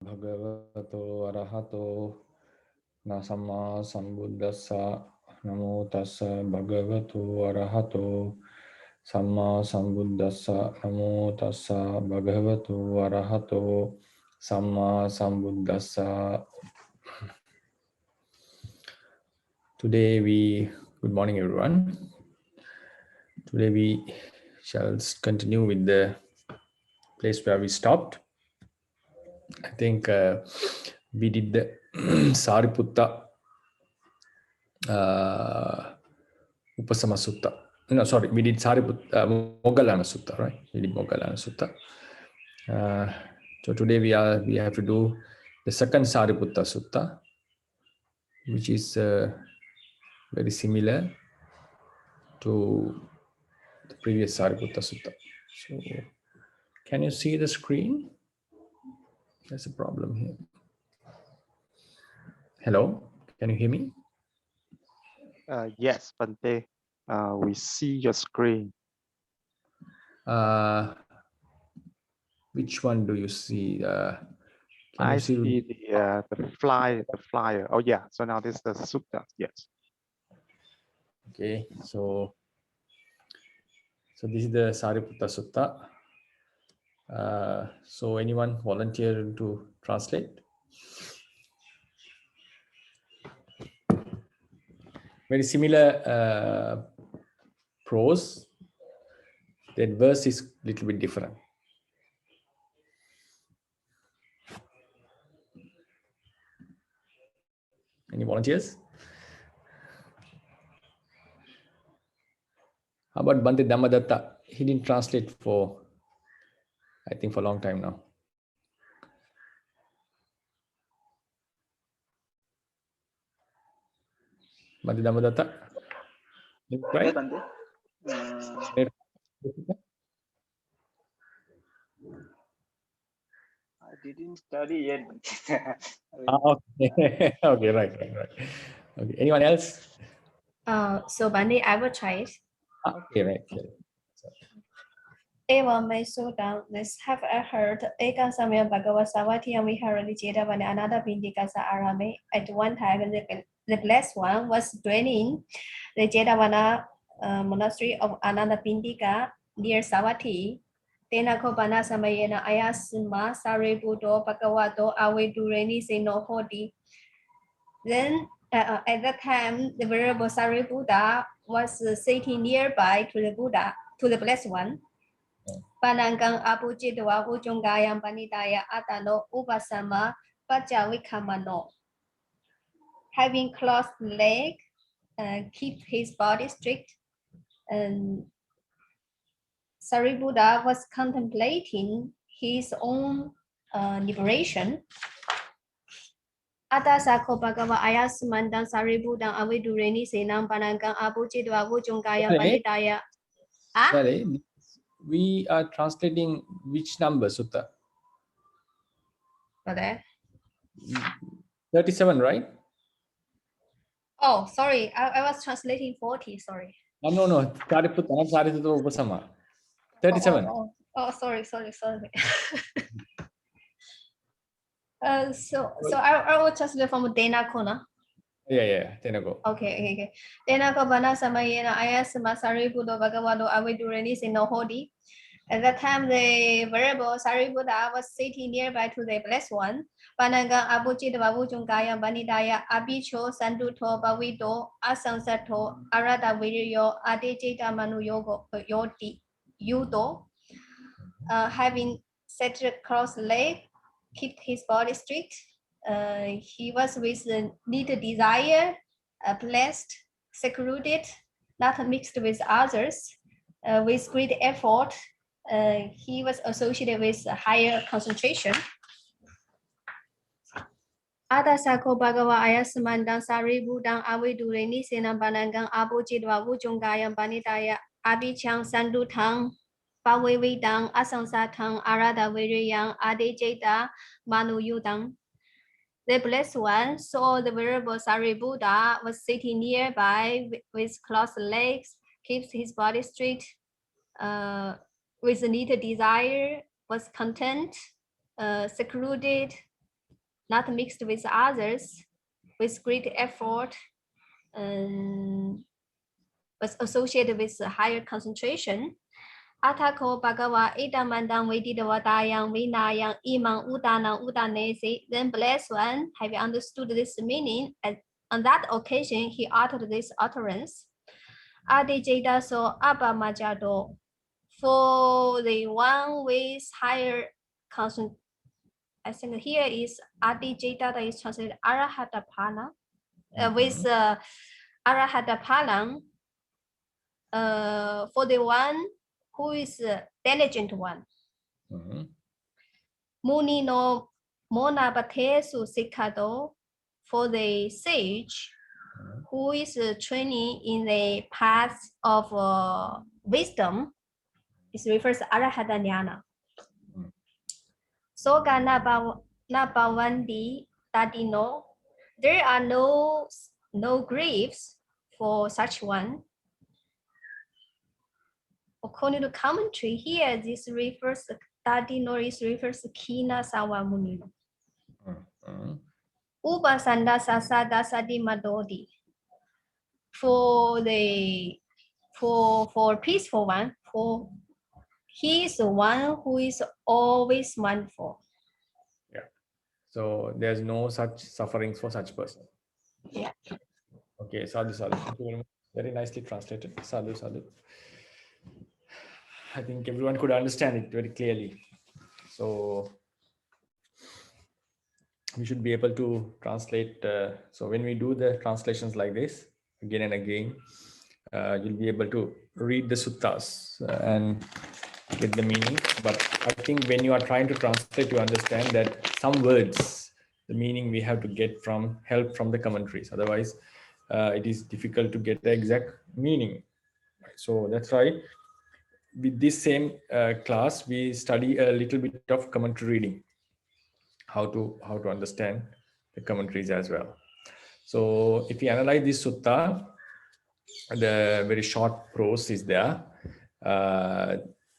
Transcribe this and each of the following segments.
Bhagavato arahato nasamma sambuddhassa namo tassa bhagavato arahato samma sambuddhassa namo tassa bhagavato arahato samma sambuddhassa. Good morning everyone. Today we shall continue with the place where we stopped. I think we did the Sariputta Upasama Sutta. No, sorry, we did Sariputta Moggallana Sutta, right? We did Moggallana Sutta. So today we have to do the second Sariputta Sutta, which is very similar to the previous Sariputta Sutta. So can you see the screen? There's a problem here. Hello, can you hear me? Yes, Bhante. We see your screen. Which one do you see? I see the flyer. Oh yeah. So now this is the sutta. Yes. Okay. So this is the Sariputta Sutta. So anyone volunteer to translate? Very similar prose. That verse is a little bit different. Any volunteers? How about Bhante Dhammadatta? He didn't translate for, I think, for a long time now. Bhante Dhammadatta? Right? Bhante. I didn't study yet. Okay. Okay, right. Okay. Anyone else? So Bhante, I will try it. Okay, right. Evam may so down. Let's have a heard. Eka Samya Bhagava Savati and Viharali Jeda and another Pindikasa Arame. At one time, the last one was dwelling the Jedavana monastery of Ananda Pindika near Savati. Tenako Bana Samayena Ayasma Sariputo Bhagavato Awe Dureni Seno Hodi. Then at that time, the venerable Sariputta was sitting nearby to the Buddha, to the blessed one. Pananggang apujidwa ujungayam panitaya atano upasama pajavikamano. Having closed leg, keep his body strict. And Sariputta was contemplating his own liberation. Atasako Bhagava Ayasmandang Sariputang Avidureni Senang Pananggang apujidwa ujungayam panitaya. We are translating which number, Sutta? For that? 37, right? Oh, sorry. I was translating 40, sorry. No. Sariputta, not Sariputta Upasama. 37. Oh, sorry. So I will translate from Dena Kona. Yeah. Tenako. Okay. Denako Bana Samayena Ayasma Sariputta Bhagavado Avidureni Seno Hodi. At that time, the venerable Sariputta was sitting nearby to the blessed one. Pananga Abuchita Babujungaya Banidaya Abicho Sanduto Bavito Asansato Arada Viryo Adijita Manu Yogo Yoti Yudo. Having set cross leg, kept his body strict. He was with neither desire, blessed, secluded, not mixed with others. With great effort, he was associated with a higher concentration. Adasako Bhagava Ayasmandang Sariputang Avidureni Senang Pananggang Abujidwa Vujungayam Panitaya Abichang Sandutang Pavividang Asangsatang Arada Viriyang Adijeta Manu Yudang. The blessed one saw the venerable Sariputta was sitting nearby with crossed legs, keeps his body straight, with neither desire, was content, secluded, not mixed with others, with great effort, was associated with a higher concentration. Athako Bhagava Itamandam Vedidavadayam Vinayam Imam Udāna Udānesi. Then blessed one, having understood this meaning, on that occasion he uttered this utterance. Adijeda so Abamajado. For the one with higher concentration, I think here is Adijeda, that is translated Arahatapana. With Arahatapana, for the one who is a diligent one. Muni no monabatesu sikado, for the sage who is training in the path of wisdom, is refers to Arahata Jnana. Soga nabavandi tadino, there are no griefs for such one. According to commentary, here this refers to tadino, is refers to Kina Sawa Munino. Upasanda Sasada Sadi Madodi. For peaceful one, for he is the one who is always mindful. Yeah. So there's no such sufferings for such person. Yeah. Okay, sadhu, sadhu. Thank you very much. Very nicely translated. Sadhu, sadhu. I think everyone could understand it very clearly. So we should be able to translate. So when we do the translations like this again and again, you'll be able to read the suttas and get the meaning. But I think when you are trying to translate, you understand that some words, the meaning we have to get from help from the commentaries. Otherwise, it is difficult to get the exact meaning. So that's why with this same class, we study a little bit of commentary reading, how to understand the commentaries as well. So if we analyze this sutta, the very short prose is there.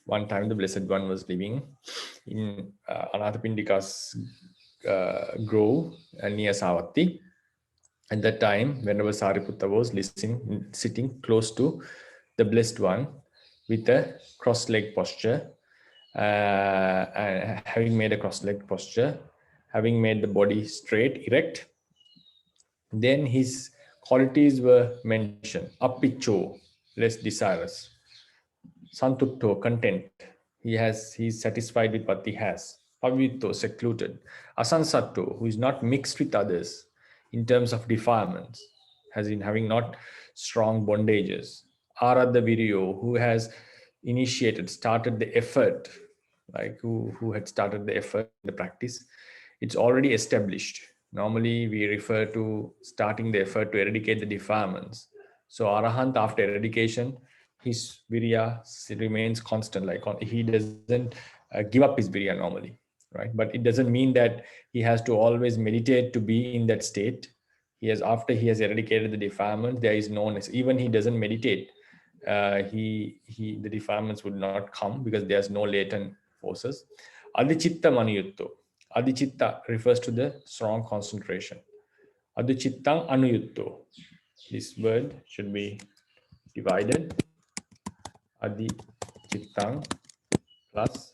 One time the Blessed One was living in Anathapindika's grove near Savatthi. At that time, whenever Sariputta was sitting close to the Blessed One with a cross-leg posture, and having made a cross-leg posture, having made the body straight, erect, then his qualities were mentioned. Appicho, less desirous. Santutto, content. He's satisfied with what he has. Pavitto, secluded. Asansatto, who is not mixed with others in terms of defilements, has in having not strong bondages. Aradha Viryo, who has started the effort, like who had started the effort, the practice, it's already established. Normally we refer to starting the effort to eradicate the defilements. So Arahant, after eradication, his virya remains constant, like he doesn't give up his virya normally, right? But it doesn't mean that he has to always meditate to be in that state. After he has eradicated the defilement, there is no, even he doesn't meditate, the defilements would not come because there's no latent forces. Adichitta manuyutto. Adichitta refers to the strong concentration. Adichittang anuyutto. This word should be divided. Adichittang plus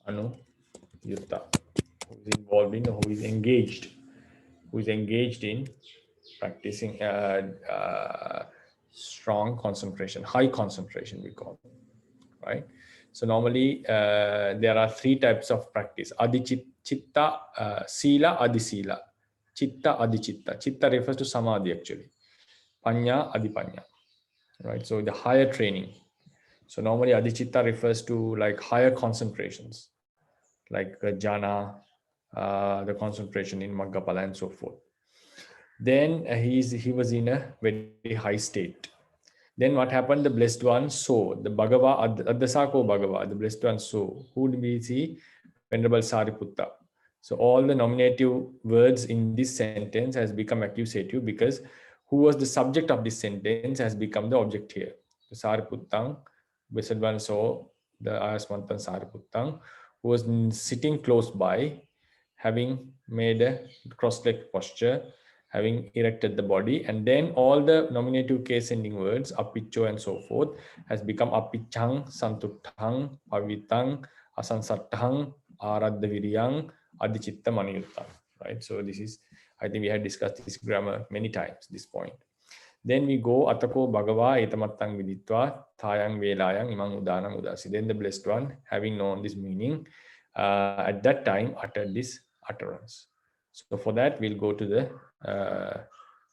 anuyutta. Who is involved in, who is engaged in practicing strong concentration, high concentration we call it, right? So normally there are three types of practice: Adichitta, Sila, Adisila. Chitta, Adichitta. Chitta refers to Samadhi actually. Panya, Adipanya, right? So the higher training. So normally Adichitta refers to like higher concentrations, like jhana, the concentration in Maggapala and so forth. Then he was in a very high state. Then what happened? The Blessed One saw the Bhagava, Addasako Bhagava, the Blessed One saw. Who do we see? Venerable Sariputta. So all the nominative words in this sentence has become accusative because who was the subject of this sentence has become the object here. The Sariputtang, Blessed One saw the Ayasmantan Sariputtang, who was sitting close by, having made a cross-leg posture, having erected the body, and then all the nominative case ending words, apiccho and so forth, has become apichang, santuttang, pavitang, asansattang, araddaviriyang, adichitta maniyutta. Right? So this is, I think we had discussed this grammar many times, this point. Then we go atako bhagava etamattang viditva thayang velayang imang udanam udasi. Then the blessed one, having known this meaning, at that time uttered this utterance. So for that, we'll go to the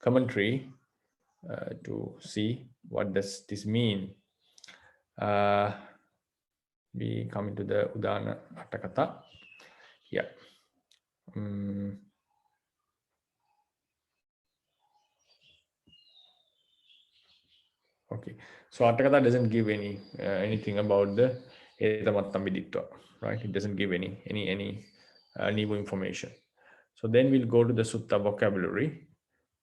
commentary to see what does this mean. We come into the Udāna Attakatha. Yeah. Okay. So Attakatha doesn't give any anything about the Etamattam Viditva, right? It doesn't give any new information. So then we'll go to the Sutta vocabulary.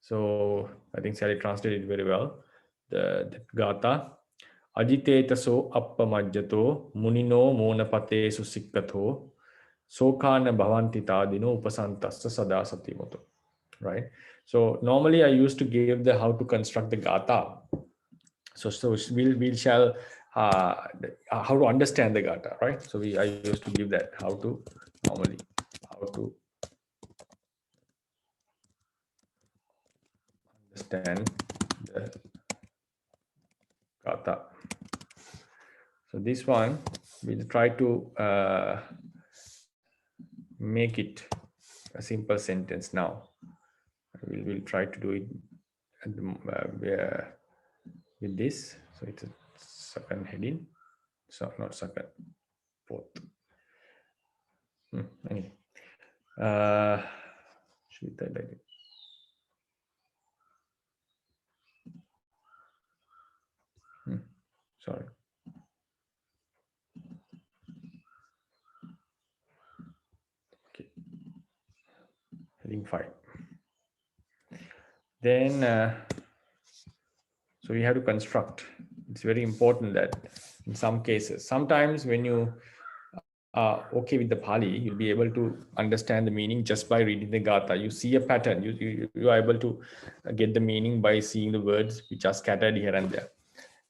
So I think Sally translated it very well. The Gatha. Ajitetaso appamajjato munino monapatesu sikkato sokana bhavanti tadino upasantassa sada satimoto. Right? So normally I used to give the how to construct the Gatha. So we shall how to understand the Gatha, right? So I used to give that how to understand the Gatha. So this one we'll try to make it a simple sentence now. We'll try to do it at the, with this. So it's a second heading. So not second, fourth. Anyway, should we type like it? Sorry. Okay. Heading 5. Then, so we have to construct. It's very important that in some cases, sometimes when you are okay with the Pāli, you'll be able to understand the meaning just by reading the Gatha. You see a pattern. You are able to get the meaning by seeing the words which are scattered here and there.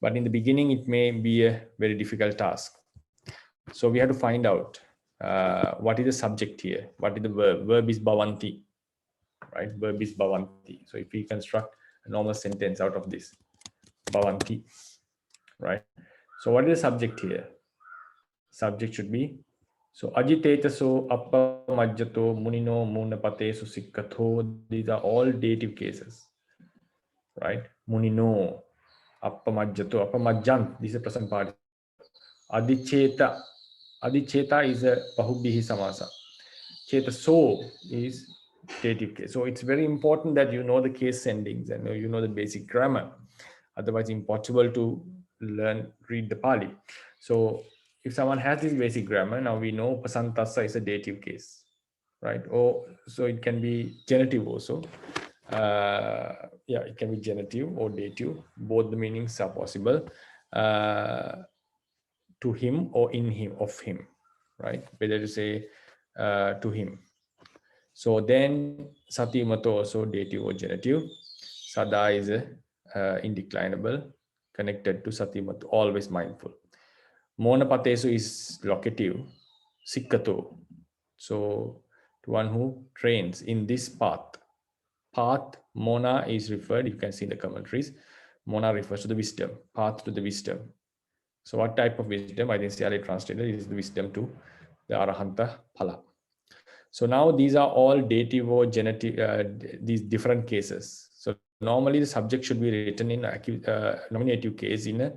But in the beginning, it may be a very difficult task. So we have to find out what is the subject here. What is the verb? Verb is bhavanti, right? Verb is bhavanti. So if we construct a normal sentence out of this, bhavanti, right? So what is the subject here? Subject should be, so ajitetaso appamajjato munino munapatesu sikkato. These are all dative cases, right? Munino, appamajjato, appamajjant, this is a present participle. Adicheta, adicheta is a bahubbihi samasa. Chetaso is dative case. So it's very important that you know the case endings and you know the basic grammar. Otherwise, impossible to read the Pāli. So if someone has this basic grammar, now we know pasantassa is a dative case, right? Or so it can be genitive also. Yeah, it can be genitive or dative. Both the meanings are possible. To him or in him, of him, right? Whether to say to him. So then satimato also dative or genitive. Sada is indeclinable, connected to satimato, always mindful. Monapatesu is locative, sikkato. So to one who trains in this path. Path, mona is referred, you can see in the commentaries. Mona refers to the wisdom, path to the wisdom. So what type of wisdom? I think Sally translated is the wisdom to the Arahanta Phala. So now these are all dative or genitive, these different cases. So normally the subject should be written in nominative case in a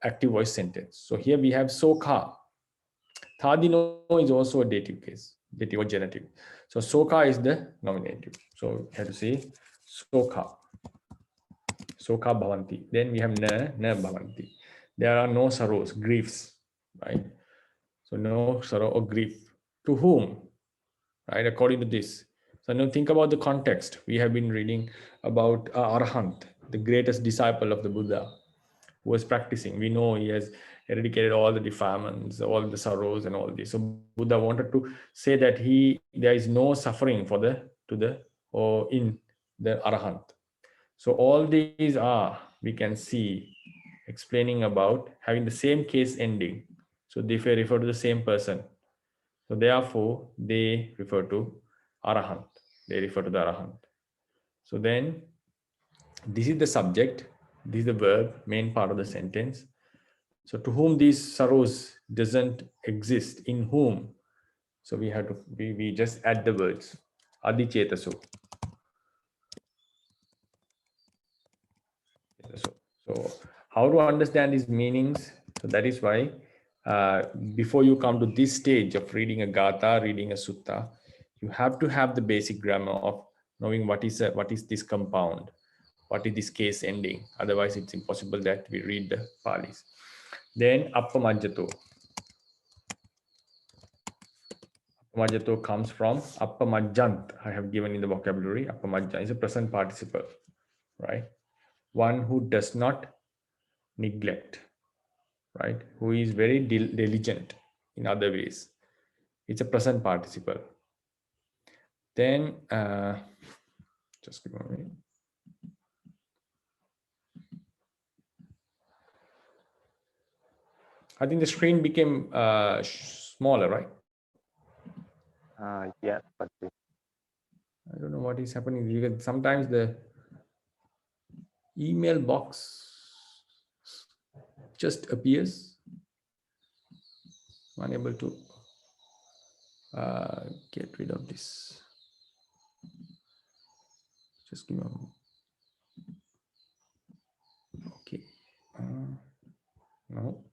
active voice sentence. So here we have sokha. Thadino is also a dative case, dative or genitive. So sokha is the nominative. So we have to say sokha. Sokha bhavanti. Then we have na bhavanti. There are no sorrows, griefs, right? So no sorrow or grief. To whom? Right, according to this. So now think about the context. We have been reading about Arahant, the greatest disciple of the Buddha. who was practicing. We know he has eradicated all the defilements, all the sorrows and all this. So Buddha wanted to say that there is no suffering for in the Arahant. So all these are, we can see, explaining about having the same case ending. So they refer to the same person. So therefore, they refer to Arahant. They refer to the Arahant. So then, this is the subject, this is the verb, main part of the sentence. So to whom these sorrows doesn't exist, in whom. So we have to, we just add the words, Adicetasu. So how to understand these meanings? So that is why before you come to this stage of reading a gatha, reading a sutta, you have to have the basic grammar of knowing what is this compound, what is this case ending. Otherwise, it's impossible that we read the Palis. Then appamajjato. Appamajjato comes from appamajjant. I have given in the vocabulary. Appamajjant is a present participle, right? One who does not neglect, right? Who is very diligent in other ways. It's a present participle. Then, just give me a minute. I think the screen became smaller, right? Yeah, but I don't know what is happening. Because sometimes the email box just appears. Unable to get rid of this. Just give me a moment. Okay. No.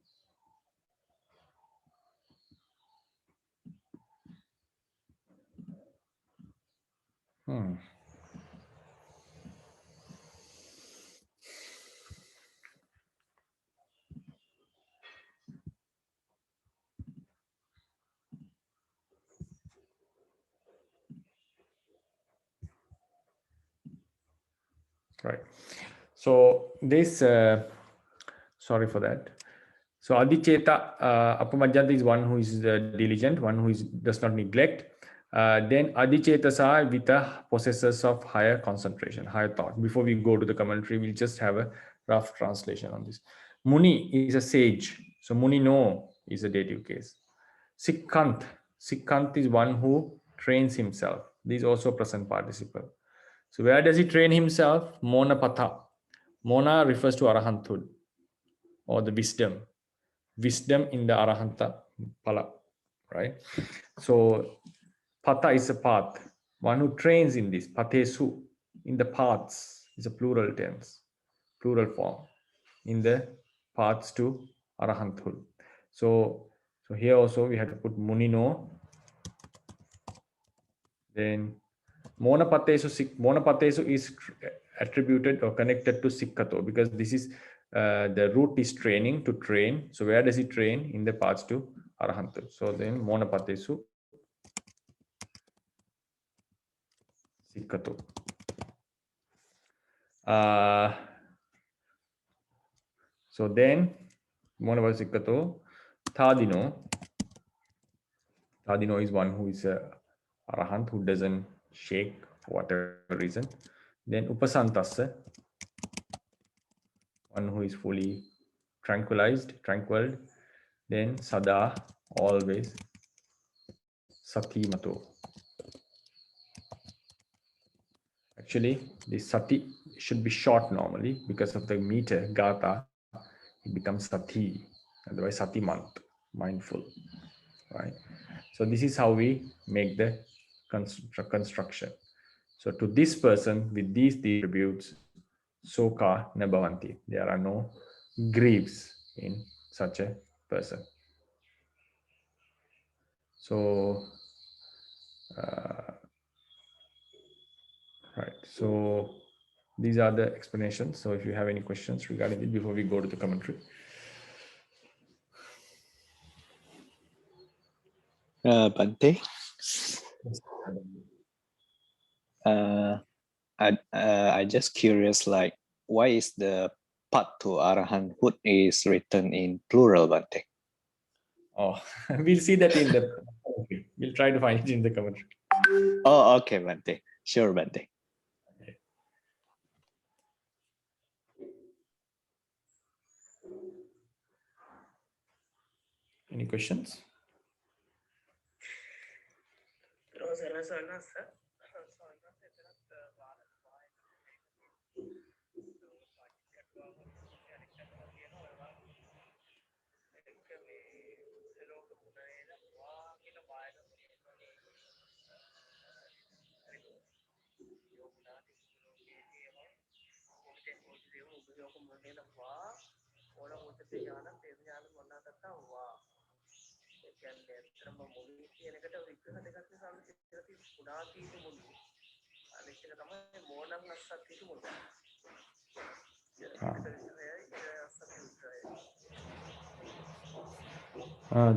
Right. So this, sorry for that. So adiceta, appamajjanta is one who is diligent, one who does not neglect. Then adicetasa with the possessors of higher concentration, higher thought. Before we go to the commentary, we'll just have a rough translation on this. Muni is a sage. So Muni no is a dative case. Sikkant is one who trains himself. This is also present participle. So where does he train himself? Mona patha. Mona refers to arahanthood or the wisdom. Wisdom in the arahanta pala, right? So patha is a path. One who trains in this, pathesu, in the paths, is a plural tense, plural form, in the paths to arahanthood. So here also we have to put munino. Then monapatesu is attributed or connected to sikkato because this is the root is training, to train. So where does he train? In the paths to arahanthood. So then monapatesu sikkato. So then monapatesu sikkato. Thadino is one who is a arahant who doesn't shake for whatever reason. Then upasantassa, one who is fully tranquil. Then sada, always. Sati mato. Actually, this sati should be short normally because of the meter gata. It becomes sati, otherwise sati month, mindful, right? So this is how we make the construction. So to this person with these attributes, soka na bhavanti. There are no griefs in such a person. So, right. So these are the explanations. So if you have any questions regarding it before we go to the commentary. Bhante, I just curious, like, why is the Pattu Arahanthood is written in plural, Bhante. Oh, we'll see that in the commentary. We'll try to find it in the commentary. Oh, okay, Bhante. Sure, Bhante. Any questions?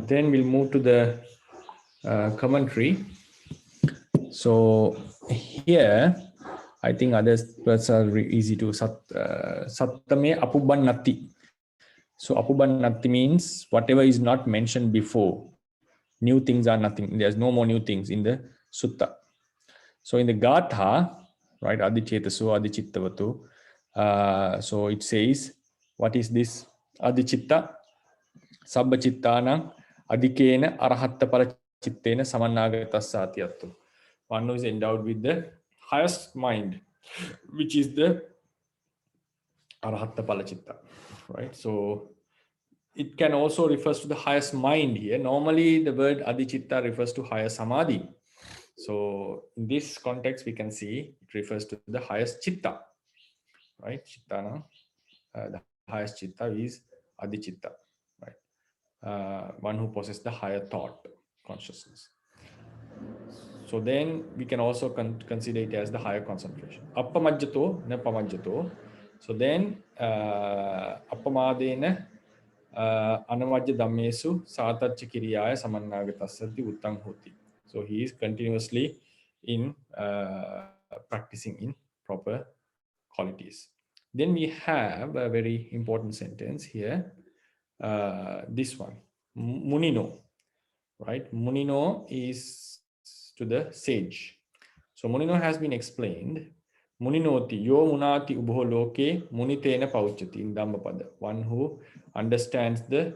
Then we'll move to the commentary. So here, I think others words are easy to sattame apubannati. So apubannati means whatever is not mentioned before. New things are nothing. There's no more new things in the sutta. So in the Gatha, right, Adichetasu, Adichittavatu, so it says, what is this? Adichitta, Sabba Chittanang, Adikena, Arahatta Parachittena, Samannagatasya Atiyattu. One who is endowed with the highest mind, which is the Arahatta Palachitta, right? So it can also refers to the highest mind here. Normally, the word Adichitta refers to higher Samadhi. So in this context, we can see it refers to the highest Chitta, right? Chittana, the highest Chitta is Adichitta, right? One who possesses the higher thought, consciousness. So then we can also consider it as the higher concentration. Appamajjato, na pamajjato. So then appamadena anamajja dhammesu satarcha kiriyaya samannagatasati uttang hoti. So he is continuously in practicing in proper qualities. Then we have a very important sentence here. This one, Munino, right? Munino is to the sage. So Munino has been explained. Muninoti yo munati ubho loke munitena pauchati in Dhammapada. One who understands the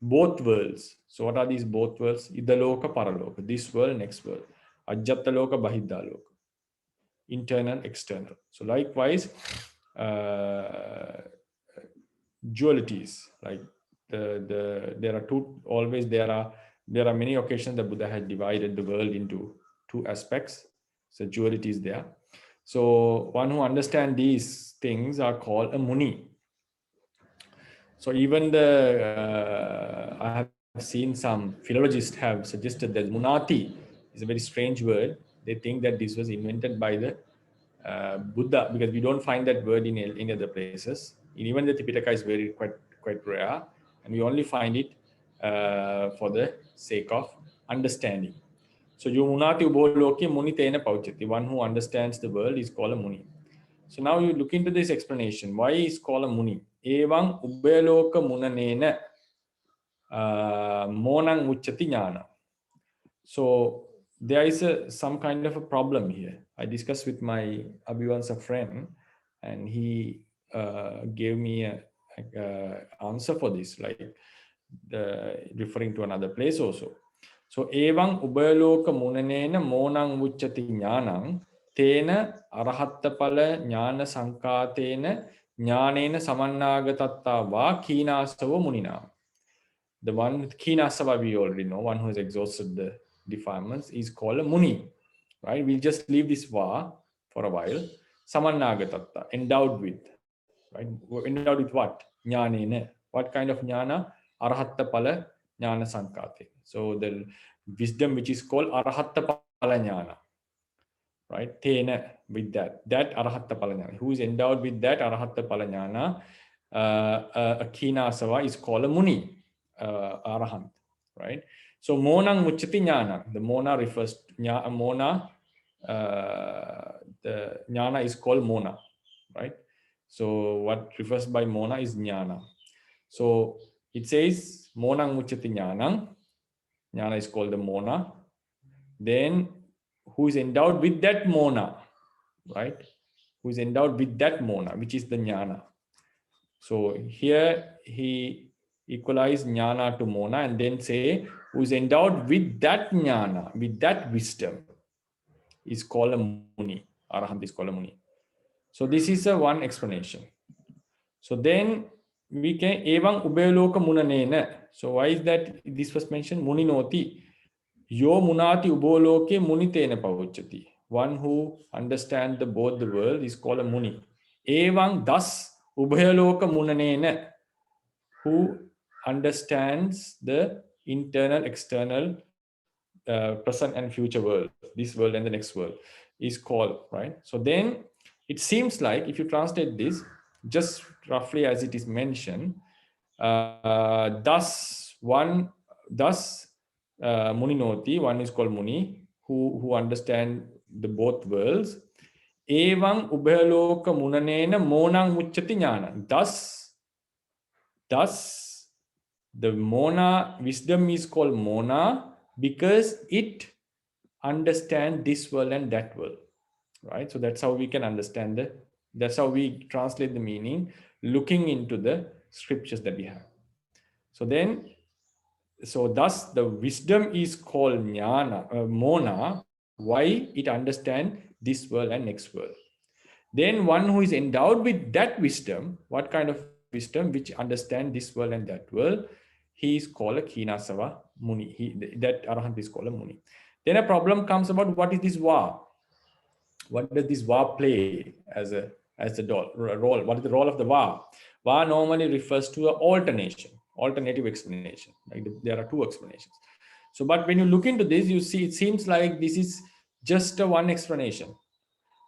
both worlds. So what are these both worlds? Idaloka paraloka. This world, next world. Ajjattaloka bahiddaloka. Internal, external. So likewise, dualities, like there are many occasions that Buddha had divided the world into two aspects. So duality is there. So one who understands these things are called a muni. So even I have seen some philologists have suggested that munati is a very strange word. They think that this was invented by the Buddha, because we don't find that word in any other places. Even the Tipitaka is quite rare, and we only find it for the sake of understanding. So Yumunati Uboloki Muni Tena Pauchati, one who understands the world is called a Muni. So now you look into this explanation. Why is called a Muni? Evang Ubaloka Munanena Monang Uchati Jnana. So there is some kind of a problem here. I discussed with my Abhivansa friend, and he gave me a answer for this, like referring to another place also. So evang ubaloka munanena monang uchati jnanang tena arahatta pala jnana sankatena jnanena samannagatatta va khinasava munina. The one khinasava we already know, one who has exhausted the defilements, is called a muni, right? We'll just leave this va for a while. Samannagatatta, endowed with, right? Endowed with what? Jnanena. What kind of jnana? Arahatta pala jnana sankate. So the wisdom which is called arahatta pala jnana, right? Tena, with that arahatta pala jnana. Who is endowed with that arahatta pala jnana? A khinasava is called a muni, arahant, right? So monang muchati jnana. The mona refers to mona. The jnana is called mona, right? So what refers by mona is jnana. So it says monang muchyati jnanam. Jnana is called the mona. Then who is endowed with that mona, right? Who is endowed with that mona, which is the jnana. So here he equalize jnana to mona and then say who is endowed with that jnana, with that wisdom, is called a muni. Arahant is called a muni. So this is a one explanation. So then we can evang ubeyaloka munanena. So why is that this was mentioned? Muni noti. Yo munati uboloke munitena pavuchati. One who understands both the world is called a muni. Evang thus ubeyaloka munanena. Who understands the internal, external, present and future world, this world and the next world, is called, right? So then it seems like if you translate this just roughly as it is mentioned, thus muninoti, one is called muni, who understand the both worlds. Evang ubhayaloka munanena monang muchyati jnana. Thus the mona wisdom is called mona because it understands this world and that world, right? So that's how we can understand that's how we translate the meaning looking into the scriptures that we have. So thus the wisdom is called jnana, mona. Why? It understands this world and next world. Then one who is endowed with that wisdom, what kind of wisdom, which understand this world and that world, he is called a Kinasava Muni. That Arahant is called a Muni. Then a problem comes about what is this va? What does this va play as a role? What is the role of the va? Va normally refers to an alternative explanation. Like there are two explanations. So, but when you look into this, you see it seems like this is just a one explanation.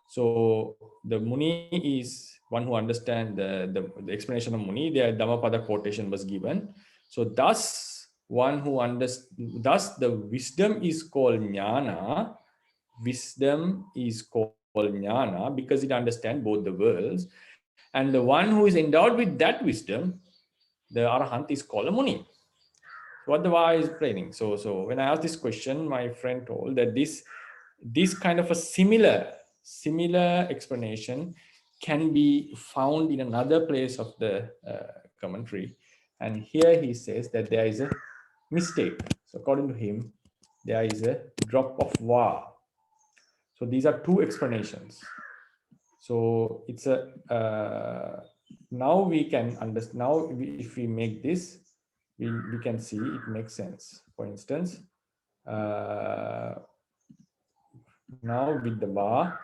So the Muni is one who understands the explanation of Muni. The Dhammapada quotation was given. So thus one who understands, thus the wisdom is called jnana. Wisdom is called jnana because it understands both the worlds. And the one who is endowed with that wisdom, the Arahant, is called a Muni. What the Va is explaining. So when I asked this question, my friend told that this kind of a similar explanation can be found in another place of the commentary. And here he says that there is a mistake. So according to him, there is a drop of va. So these are two explanations. So it's a now we can understand. Now if we make this, we can see it makes sense. For instance, now with the va,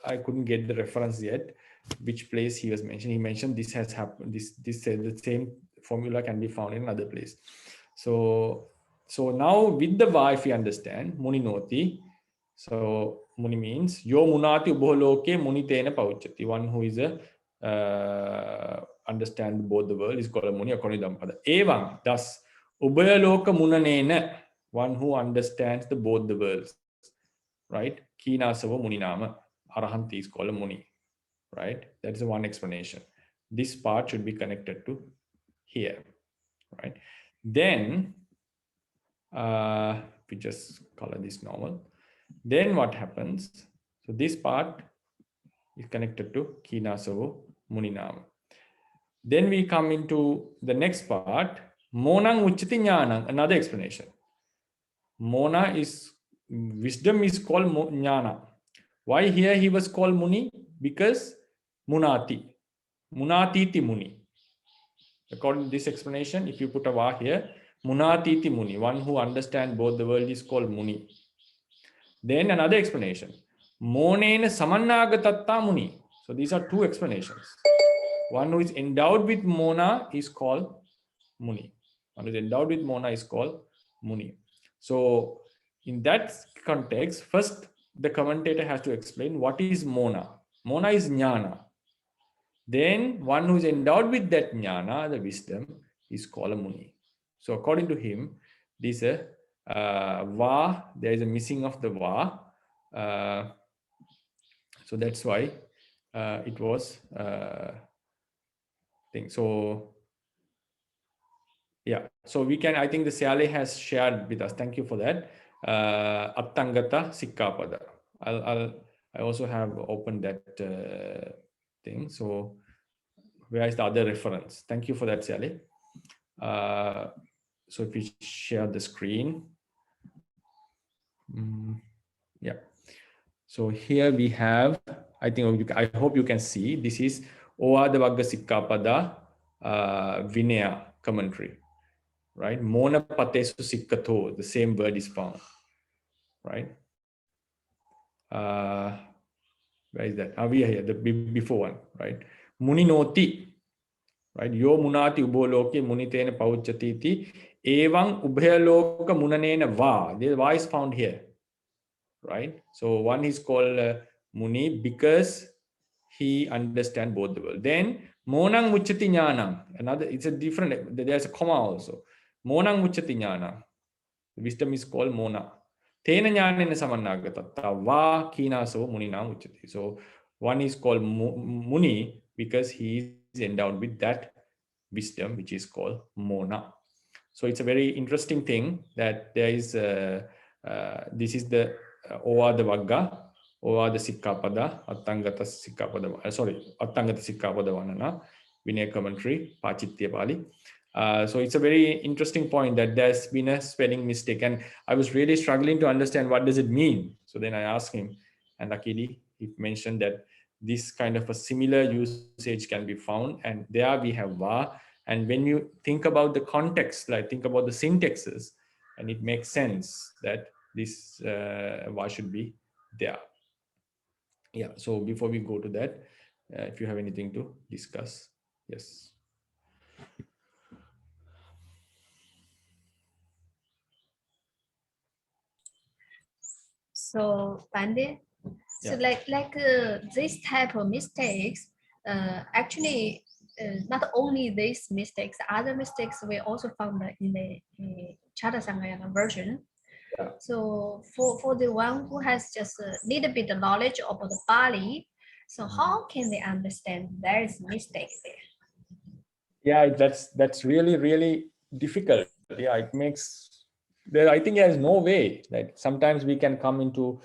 I couldn't get the reference yet, which place he was mentioned. He mentioned this has happened. This said the same formula can be found in another place. So now with the va, if we understand muninoti, so muni means yo munati ubholoke munitena pauchati. One who is understand both the world is called a muni according to Dhammapada. Evam, thus ubhayaloka munanena, one who understands both the worlds, right? Kinasava muninama, Arahanti is called a muni, right? That is one explanation. This part should be connected to here, right? Then we just color this normal. Then what happens? So this part is connected to Kinasava muninama. Then we come into the next part, monang uchati jnanam, another explanation. Mona is wisdom is called jnana. Why here he was called muni? Because munatiti muni. According to this explanation, if you put a va here, munatiti muni, one who understands both the world, is called muni. Then another explanation, monena samannagatatta muni. So these are two explanations. One who is endowed with mona is called muni. One who is endowed with mona is called muni. So in that context, first the commentator has to explain what is mona. Mona is jnana. Then one who is endowed with that jnana, the wisdom, is called a muni. So according to him, this va, there is a missing of the va. So that's why it was thing. So yeah, so we can, I think the Siale has shared with us. Thank you for that. Attangata Sikkapada. I also have opened that thing. So where is the other reference? Thank you for that, Siale. So if we share the screen, yeah. So here we have, I think, I hope you can see, this is Ovada Vagga Sikkapada Vinaya commentary, right? Mona Patesu Sikkato, the same word is found, right? Where is that? We are here, the before one, right? Muninoti, right? Yo munati uboloke munitena pauchatiti evang ubhayaloka munanena va. The va is found here, right? So one is called Muni because he understands both the world. Then Monang Muchati Jnanam, another, it's a different, there's a comma also. Monang Muchati Jnanam. Wisdom is called Mona. Tena Jnanena Samannagata Va Kinaso Munina Muchati. So one is called Muni because he is endowed with that wisdom, which is called Mona. So it's a very interesting thing that there is this is the Ovada Vagga, Ovada Sikkapada, Attangata Sikkapada, Attangata Sikkapada Vanana, Vinaya commentary, Pāchitya Pāli. So it's a very interesting point that there's been a spelling mistake, and I was really struggling to understand what does it mean. So then I asked him, and luckily he mentioned that this kind of a similar usage can be found, and there we have Va. And when you think about the context, like think about the syntaxes, and it makes sense that this Va should be there. Yeah, so before we go to that, if you have anything to discuss, yes. So Bhante, so this type of mistakes, actually, not only these mistakes, other mistakes we also found in the Chata Sanghayana version. Yeah. So for the one who has just a little bit of knowledge about the Pāli, so how can they understand there is mistake there? Yeah, that's really difficult. Yeah, it makes there. I think there's no way that sometimes we can come into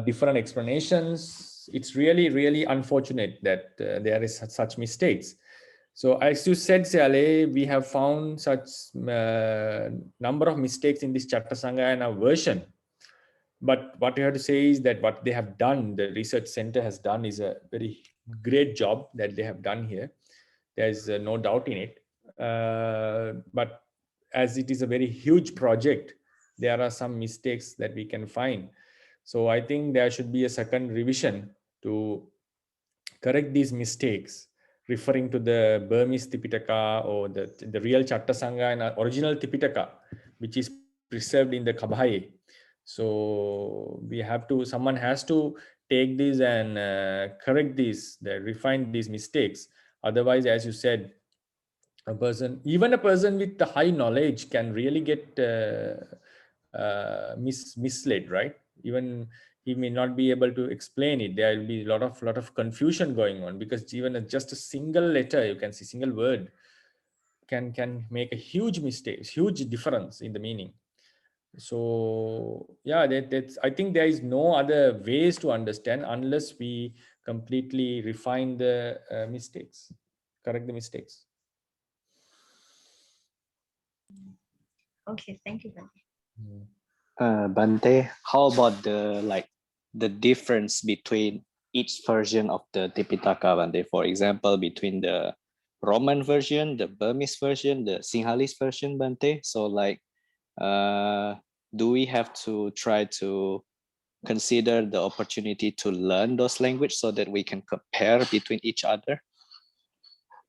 different explanations. It's really unfortunate that there is such mistakes. So as you said, Siale, we have found such number of mistakes in this Chatta Sanghayana version. But what you have to say is that what they have done, the research center has done, is a very great job that they have done here. There's no doubt in it. But as it is a very huge project, there are some mistakes that we can find. So I think there should be a second revision to correct these mistakes, referring to the Burmese Tipitaka or the real Chatta Sanghayana original Tipitaka, which is preserved in the Kabhaye. So we have to, someone has to take these and correct these, refine these mistakes. Otherwise, as you said, a person, even a person with the high knowledge can really get misled, right? Even he may not be able to explain it. There will be a lot of confusion going on, because even just a single letter, you can see single word can make a huge mistake, huge difference in the meaning. So yeah, that's, I think there is no other ways to understand unless we completely refine the mistakes, correct the mistakes. Okay, thank you, Bhante. Bhante, how about the difference between each version of the Tipitaka, Bhante? For example, between the Roman version, the Burmese version, the Sinhalese version, Bhante. So do we have to try to consider the opportunity to learn those languages so that we can compare between each other?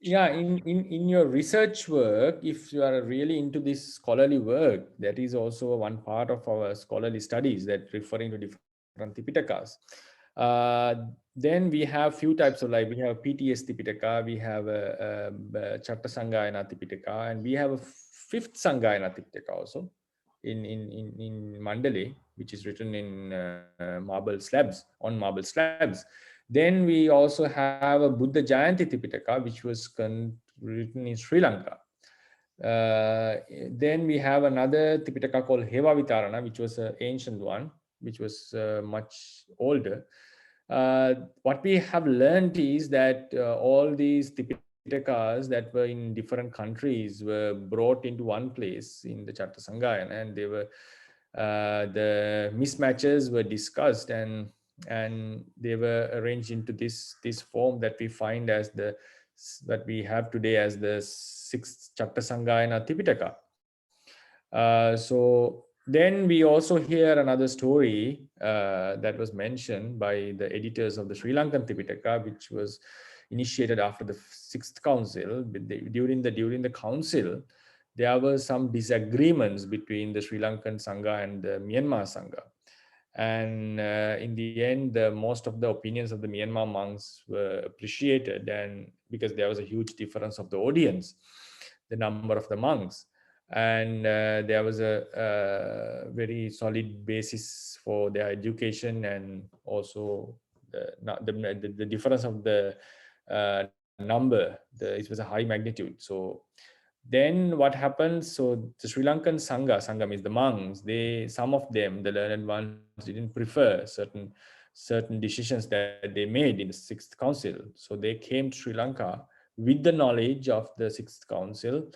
Yeah, in your research work, if you are really into this scholarly work, that is also one part of our scholarly studies, that referring to different Tipitakas. Then we have few types of, like we have PTS Tipitaka, we have a Chatta Sanghayana Tipitaka, and we have a fifth Sanghayana Tipitaka also in Mandalay, which is written in marble slabs, on marble slabs. Then we also have a Buddha Jayanti Tipitaka, which was written in Sri Lanka. Then we have another Tipitaka called Heva Vitarana, which was an ancient one, which was much older. What we have learned is that all these Tipitakas that were in different countries were brought into one place in the Chatta Sanghayana, and they were the mismatches were discussed, and they were arranged into this form that we find as that we have today as the 6th Chatta Sanghayana Tipitaka. So then we also hear another story that was mentioned by the editors of the Sri Lankan Tipitaka, which was initiated after the 6th council. During the council, there were some disagreements between the Sri Lankan Sangha and the Myanmar Sangha. And in the end, most of the opinions of the Myanmar monks were appreciated, and because there was a huge difference of the audience, the number of the monks, and there was a very solid basis for their education, and also the difference of the number, it was a high magnitude. So then what happens? So the Sri Lankan Sangha means the monks, some of them, the learned ones, didn't prefer certain decisions that they made in the 6th council. So they came to Sri Lanka with the knowledge of the 6th council,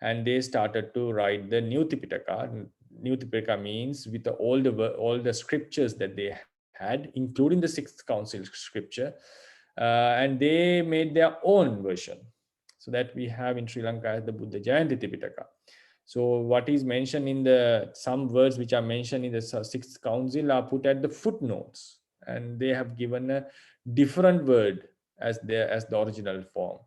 and they started to write the new Tipitaka. New Tipitaka means with all the scriptures that they had, including the 6th council scripture, and they made their own version. So that we have in Sri Lanka as the Buddha Jayanti Tipitaka. So what is mentioned in some words which are mentioned in the 6th council are put at the footnotes, and they have given a different word as the original form.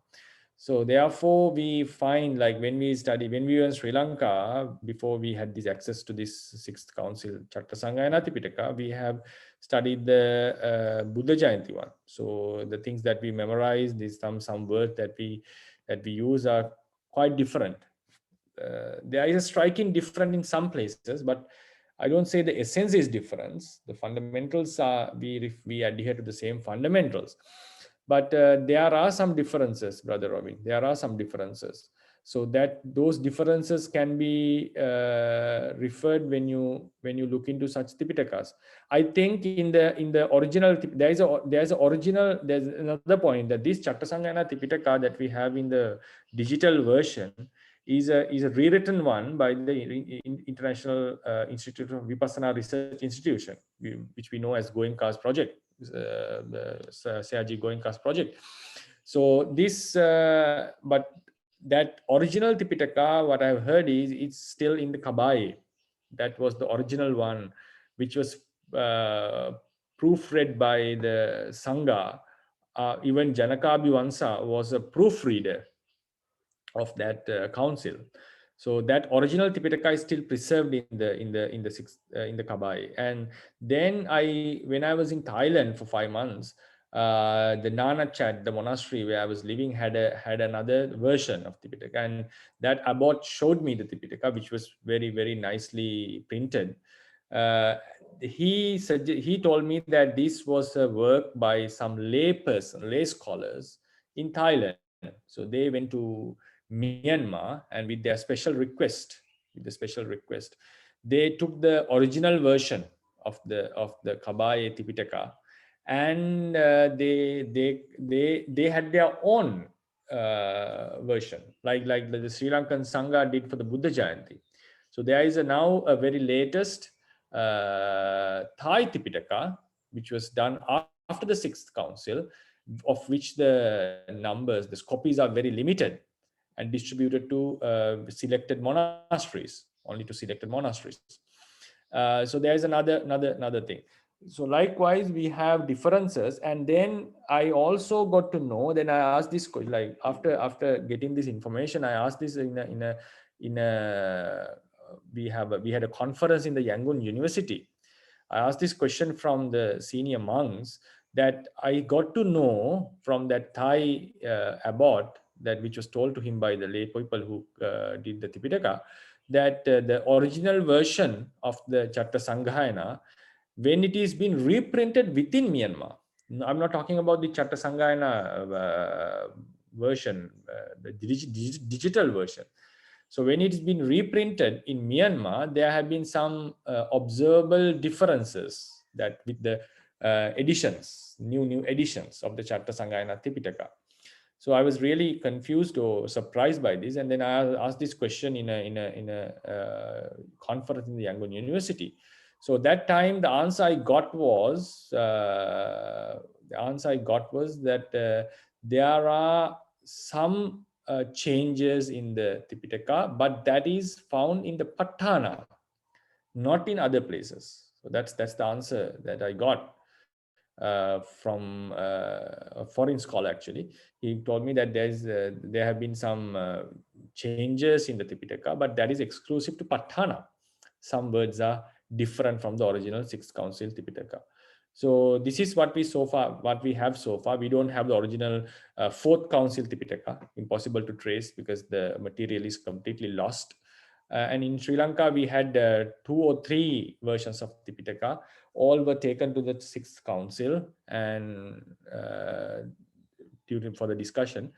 So therefore we find, like when we were in Sri Lanka, before we had this access to this 6th council Chatta Sanghayana Tipitaka, we have studied the Buddha Jayanti one. So the things that we memorized, some words that we use are quite different. There is a striking difference in some places, but I don't say the essence is different. The fundamentals are, we adhere to the same fundamentals, but there are some differences, Brother Robin. There are some differences. So that those differences can be referred when you look into such Tipitakas. I think in the original, there's another point, that this Chatta Sanghayana Tipitaka that we have in the digital version is a rewritten one by the International Institute of Vipassana Research Institution, which we know as Goenka's project, the Sayaji Goenka's project. So this, but that original Tipitaka, what I've heard is it's still in the Kabai. That was the original one, which was proofread by the Sangha. Even Janaka Abhivansa was a proofreader of that council. So that original Tipitaka is still preserved in the Kabai. And then when I was in Thailand for 5 months, the Nana Chat, the monastery where I was living, had another version of Tipitaka, and that abbot showed me the Tipitaka, which was very, very nicely printed. He told me that this was a work by some lay scholars in Thailand. So they went to Myanmar, and with their special request, they took the original version of the Kabai Tipitaka, and they had their own version, like the Sri Lankan Sangha did for the Buddha Jayanti. So there is now a very latest Thai Tipitaka, which was done after the 6th council, of which the copies are very limited and distributed to selected monasteries, only to selected monasteries. So there is another thing. So likewise, we have differences, and then I also got to know. Then I asked this, like after getting this information, I asked this we had a conference in the Yangon University. I asked this question from the senior monks, that I got to know from that Thai abbot, that which was told to him by the lay people who did the Tipitaka, that the original version of the Chatta Sanghayana, when it is been reprinted within Myanmar, I'm not talking about the Chatta Sangayana version, the digital version. So when it's been reprinted in Myanmar, there have been some observable differences that with the editions, new editions of the Chatta Sangayana Tipitaka. So I was really confused or surprised by this, and then I asked this question in a conference in the Yangon University. So that time, the answer I got was that there are some changes in the Tipitaka, but that is found in the Patthana, not in other places. So that's the answer that I got from a foreign scholar. Actually, he told me that there have been some changes in the Tipitaka, but that is exclusive to Patthana. Some words are different from the original Sixth Council Tipitaka. So this is what we have so far. We don't have the original Fourth Council Tipitaka. Impossible to trace because the material is completely lost. And in Sri Lanka, we had 2 or 3 versions of Tipitaka. All were taken to the Sixth Council and for the discussion.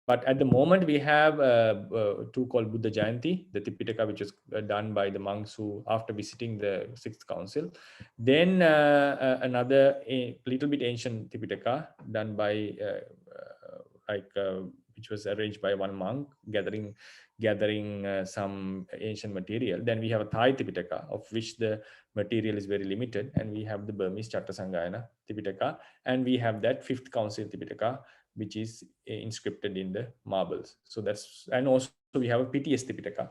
But at the moment, we have 2 called Buddha Jayanti, the Tipitaka, which was done by the monks who, after visiting the Sixth Council. Then another little bit ancient Tipitaka done by which was arranged by one monk, gathering some ancient material. Then we have a Thai Tipitaka, of which the material is very limited, and we have the Burmese Chatta Sangayana Tipitaka, and we have that Fifth Council Tipitaka, which is inscripted in the marbles. So that's, and also we have a PTS Tipitaka,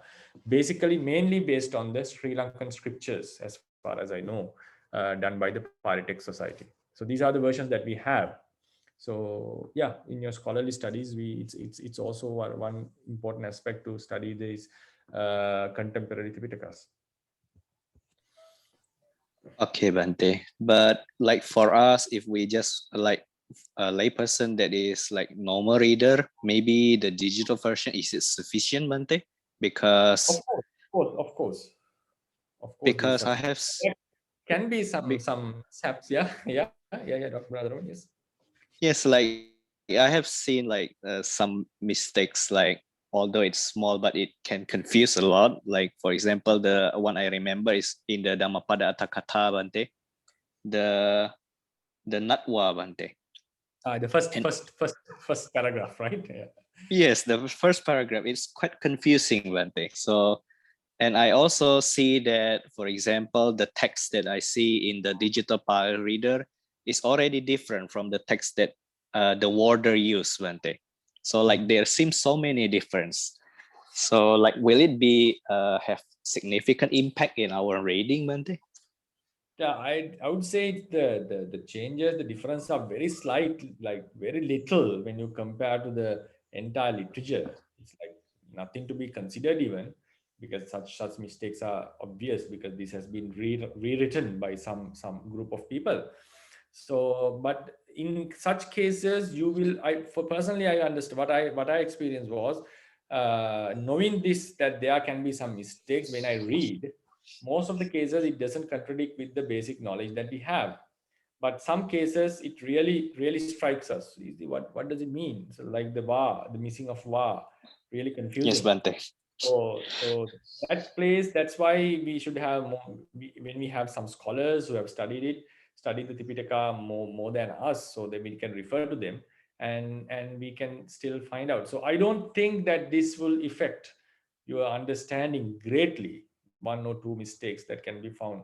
basically mainly based on the Sri Lankan scriptures, as far as I know, done by the Pāḷi Text Society. So these are the versions that we have. So yeah, in your scholarly studies, it's also one important aspect to study these contemporary Tipitakas. Okay, Bhante. But like for us, if we just like a layperson that is like normal reader, maybe the digital version, is it sufficient, Bhante? Because of course. Because I have can be some saps, yeah, Dr. Brother, yes. Yes, like I have seen like some mistakes, like although it's small, but it can confuse a lot. Like for example, the one I remember is in the Dhammapada Atthakatha, Bhante, the Natwa, Bhante. The first paragraph, right? Yeah. Yes, the first paragraph is quite confusing, Bhante. So, and I also see that, for example, the text that I see in the digital Pāḷi reader is already different from the text that the warder used, Bhante. So like there seems so many difference. So like, will it be have significant impact in our reading, Bhante? Yeah, I would say the changes, the difference are very slight, like very little when you compare to the entire literature. It's like nothing to be considered even, because such mistakes are obvious, because this has been rewritten by some group of people. So, but in such cases, you will. Personally, I understand what I experienced was knowing this, that there can be some mistakes when I read. Most of the cases, it doesn't contradict with the basic knowledge that we have. But some cases, it really strikes us. What does it mean? So like the missing of va, really confusing. Yes, Bhante. So that's why we should have more, when we have some scholars who have studied the Tipitaka more than us, so that we can refer to them and we can still find out. So I don't think that this will affect your understanding greatly. 1 or 2 mistakes that can be found.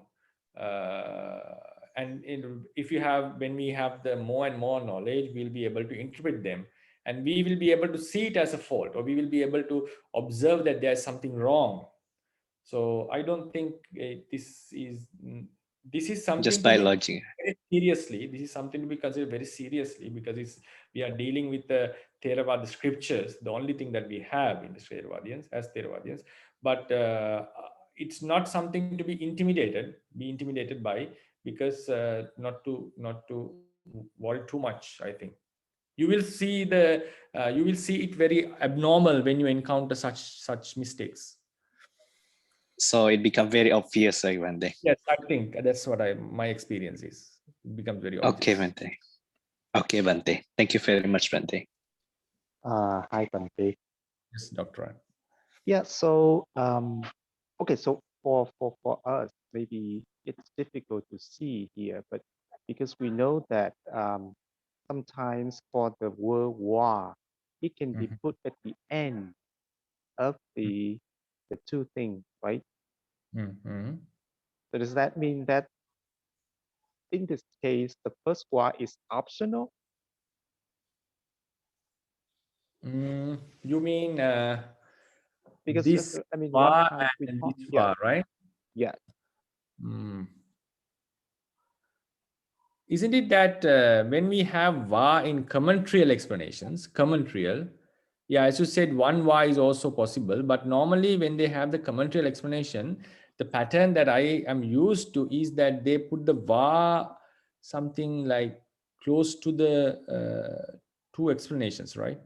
And when we have the more and more knowledge, we'll be able to interpret them, and we will be able to see it as a fault, or we will be able to observe that there's something wrong. So I don't think this is something just by logic. Very seriously. This is something to be considered very seriously, because we are dealing with the Theravada scriptures, the only thing that we have in the Theravadians. But it's not something to be intimidated by, because not to worry too much. I think you will see it very abnormal when you encounter such mistakes. So it becomes very obvious, like Bhante. Yes, I think that's what my experience is. It becomes very obvious. Okay, Bhante. Okay, Bhante. Thank you very much, Bhante. Hi, Bhante. Yes, Dr. Yeah, so okay, so for us, maybe it's difficult to see here, but because we know that sometimes for the word war, it can be put at the end of the two things, right? Mm-hmm. So does that mean that in this case, the first war is optional? You mean Because this I mean, one var time we and talk, this yeah, var, right? yeah. Isn't it that when we have var in commentarial explanations, yeah, as you said, one var is also possible, but normally when they have the commentarial explanation, the pattern that I am used to is that they put the var something like close to the two explanations, right?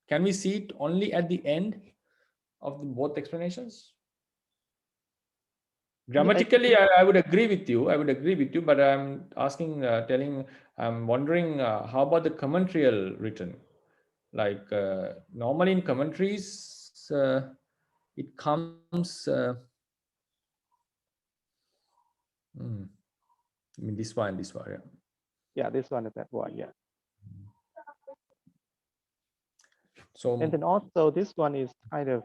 Can we see it only at the end of both explanations? Grammatically, I would agree with you. I would agree with you, but I'm asking, I'm wondering, how about the commentarial written? Like normally in commentaries, it comes. I mean, this one, yeah. Yeah, this one and that one, yeah. So, and then also this one is kind of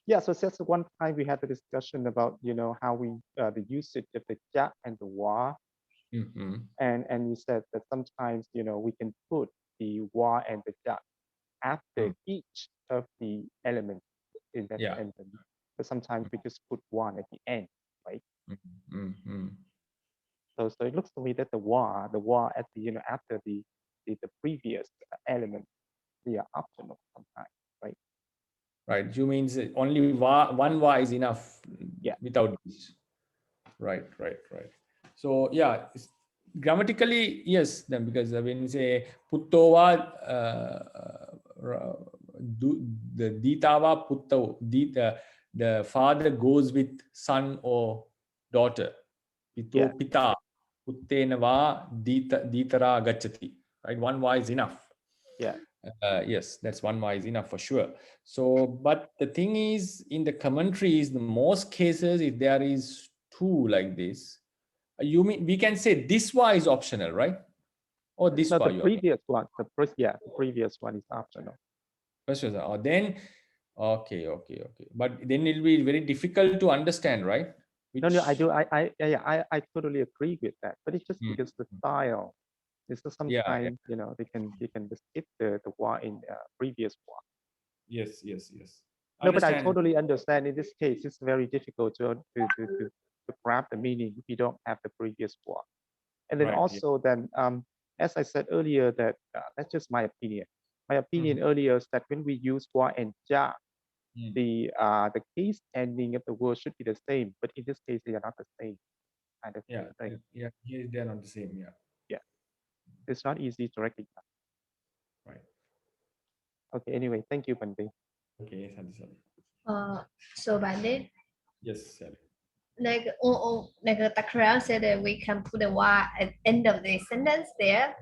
yeah. So just one time we had the discussion about how we the usage of the ja and the wa, and you said that sometimes we can put the wa and the ja after each of the elements in that sentence, but sometimes we just put one at the end, right? So it looks to me that the wa at the after the previous element, they are optional sometimes, right? Right. You means only one va is enough. Yeah. Without this. Right. So yeah, grammatically yes. Then because when you say puttova, the ditava putto, the father goes with son or daughter. Pito pita puttena va ditara gachati. Right. One va is enough. Yeah. Yes, that's one va is enough for sure. So, but the thing is, in the commentaries, the most cases, if there is two like this, you mean we can say this va is optional, right? Or this No, va. the previous one, the previous one is optional. Or then, okay. But then it'll be very difficult to understand, right? No, I do. I totally agree with that. But it's just because the style. It's just sometimes they can just skip the wa in previous wa. Yes. No, but I totally understand. In this case, it's very difficult to grab the meaning if you don't have the previous wa. And then also then, as I said earlier, that that's just my opinion. My opinion earlier is that when we use wa and ja, the case ending of the word should be the same, but in this case they are not the same kind of thing. Yeah, here they are not the same. Yeah, it's not easy to recognize. Right. Okay. Anyway, thank you, Bhante. Okay, So Bhante, yes, Sally. Like Takral said that we can put a wa at the end of the sentence there,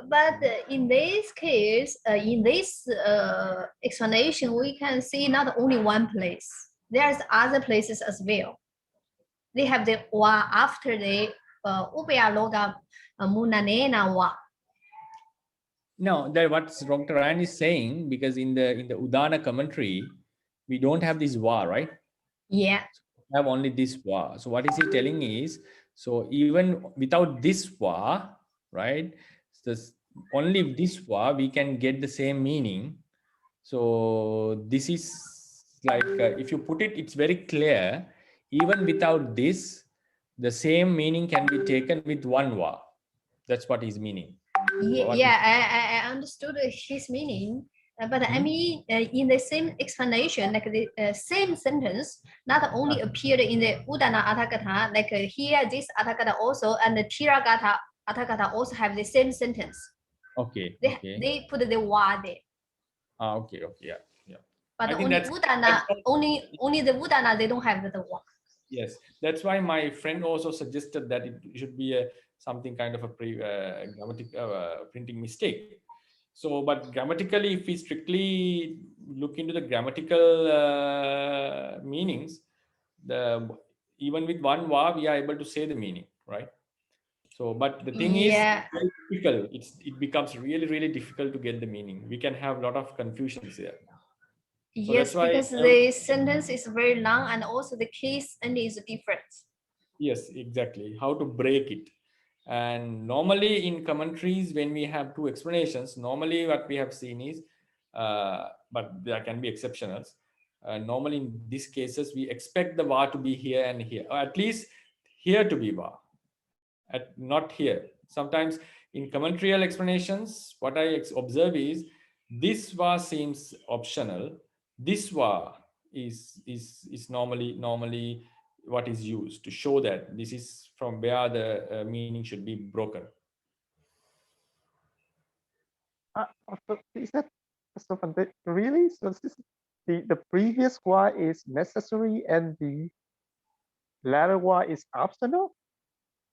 but in this case, in this explanation, we can see not only one place. There's other places as well. They have the wa after the upaya loga munanena wa. No, that what Dr. Ryan is saying, because in the Udāna commentary, we don't have this va, right? Yeah. We have only this va. So what is he telling is, so even without this va, right? Only this va, we can get the same meaning. So this is like, if you put it, it's very clear. Even without this, the same meaning can be taken with one va. That's what he's meaning. I understood his meaning, but I mean, in the same explanation, like the same sentence, not only appeared in the Udāna Atthakatha, like here this Atthakatha also, and the Tiragata Atthakatha also have the same sentence. Okay. They put the wa there. Okay, yeah. But only Udāna, only the Udāna, they don't have the wa. Yes, that's why my friend also suggested that it should be a something kind of a printing mistake. So, but grammatically, if we strictly look into the grammatical meanings, the even with one va, we are able to say the meaning, right? So, but the thing is, Yeah. very difficult. It becomes really, really difficult to get the meaning. We can have a lot of confusions there. So Yes, that's why because the sentence is very long and also the case ending is different. yes, exactly. How to break it. And normally in commentaries, when we have two explanations, normally what we have seen is, but there can be exceptionals. Normally in these cases, we expect the va to be here and here, or at least here to be va, not here. Sometimes in commentarial explanations, what I observe is this va seems optional. This va is normally what is used to show that this is from where the meaning should be broken. So is that so Bhante, really? So this, the previous one is necessary and the latter one is optional?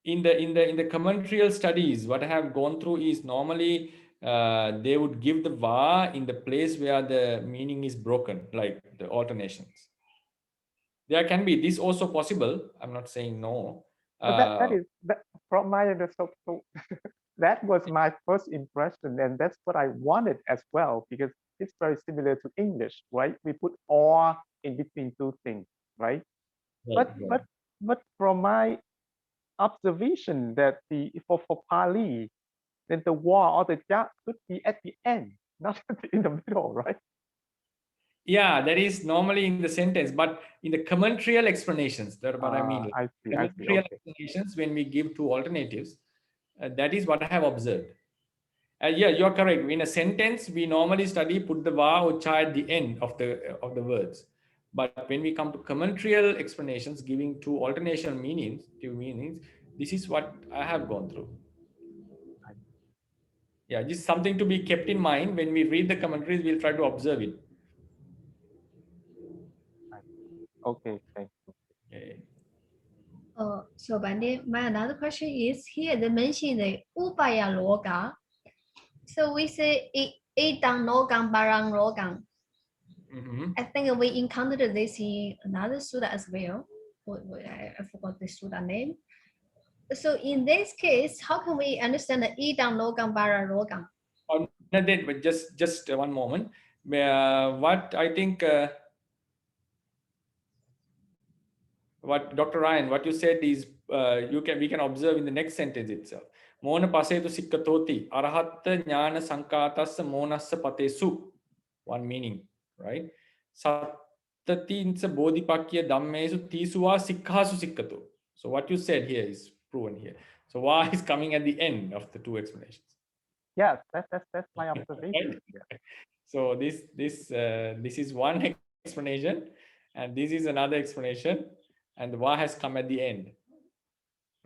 In the commentarial studies, what I have gone through is normally they would give the va in the place where the meaning is broken, like the alternations. There can be this also possible. I'm not saying no. So that is that from my understanding. So that was my first impression, and that's what I wanted as well, because it's very similar to English, right? We put or in between two things, right? Right, But from my observation that the for Pāli, then the wa or the ja could be at the end, not in the middle, right? yeah, that is normally in the sentence, but in the commentarial explanations, that's what I mean. I see. Commentarial Okay. explanations, when we give two alternatives, that is what I have observed. Yeah, you're correct. In a sentence, we normally study put the va or cha at the end of the words. But when we come to commentarial explanations, giving two alternation meanings, this is what I have gone through. Yeah, just something to be kept in mind when we read the commentaries. We'll try to observe it. Okay. Thank you. Okay. So Bhante, my another question is here they mention the upaya loga. So we say etang logang barang logang. I think we encountered this in another sutta as well. I forgot the sutta name. So in this case, how can we understand the etang logang barang logang? But just one moment. What I think, what Dr. Ryan, what you said is we can observe in the next sentence itself. Mona pasetu sikkatoti arahatta jnana sankatassa monassa patesu. One meaning, right? Sattatinsa bodhipakya dhammesu tisuva sikkhasu sikkato. So what you said here is proven here. So why is coming at the end of the two explanations? Yes, that's my observation. Yeah. So this is one explanation, and this is another explanation, and the va has come at the end,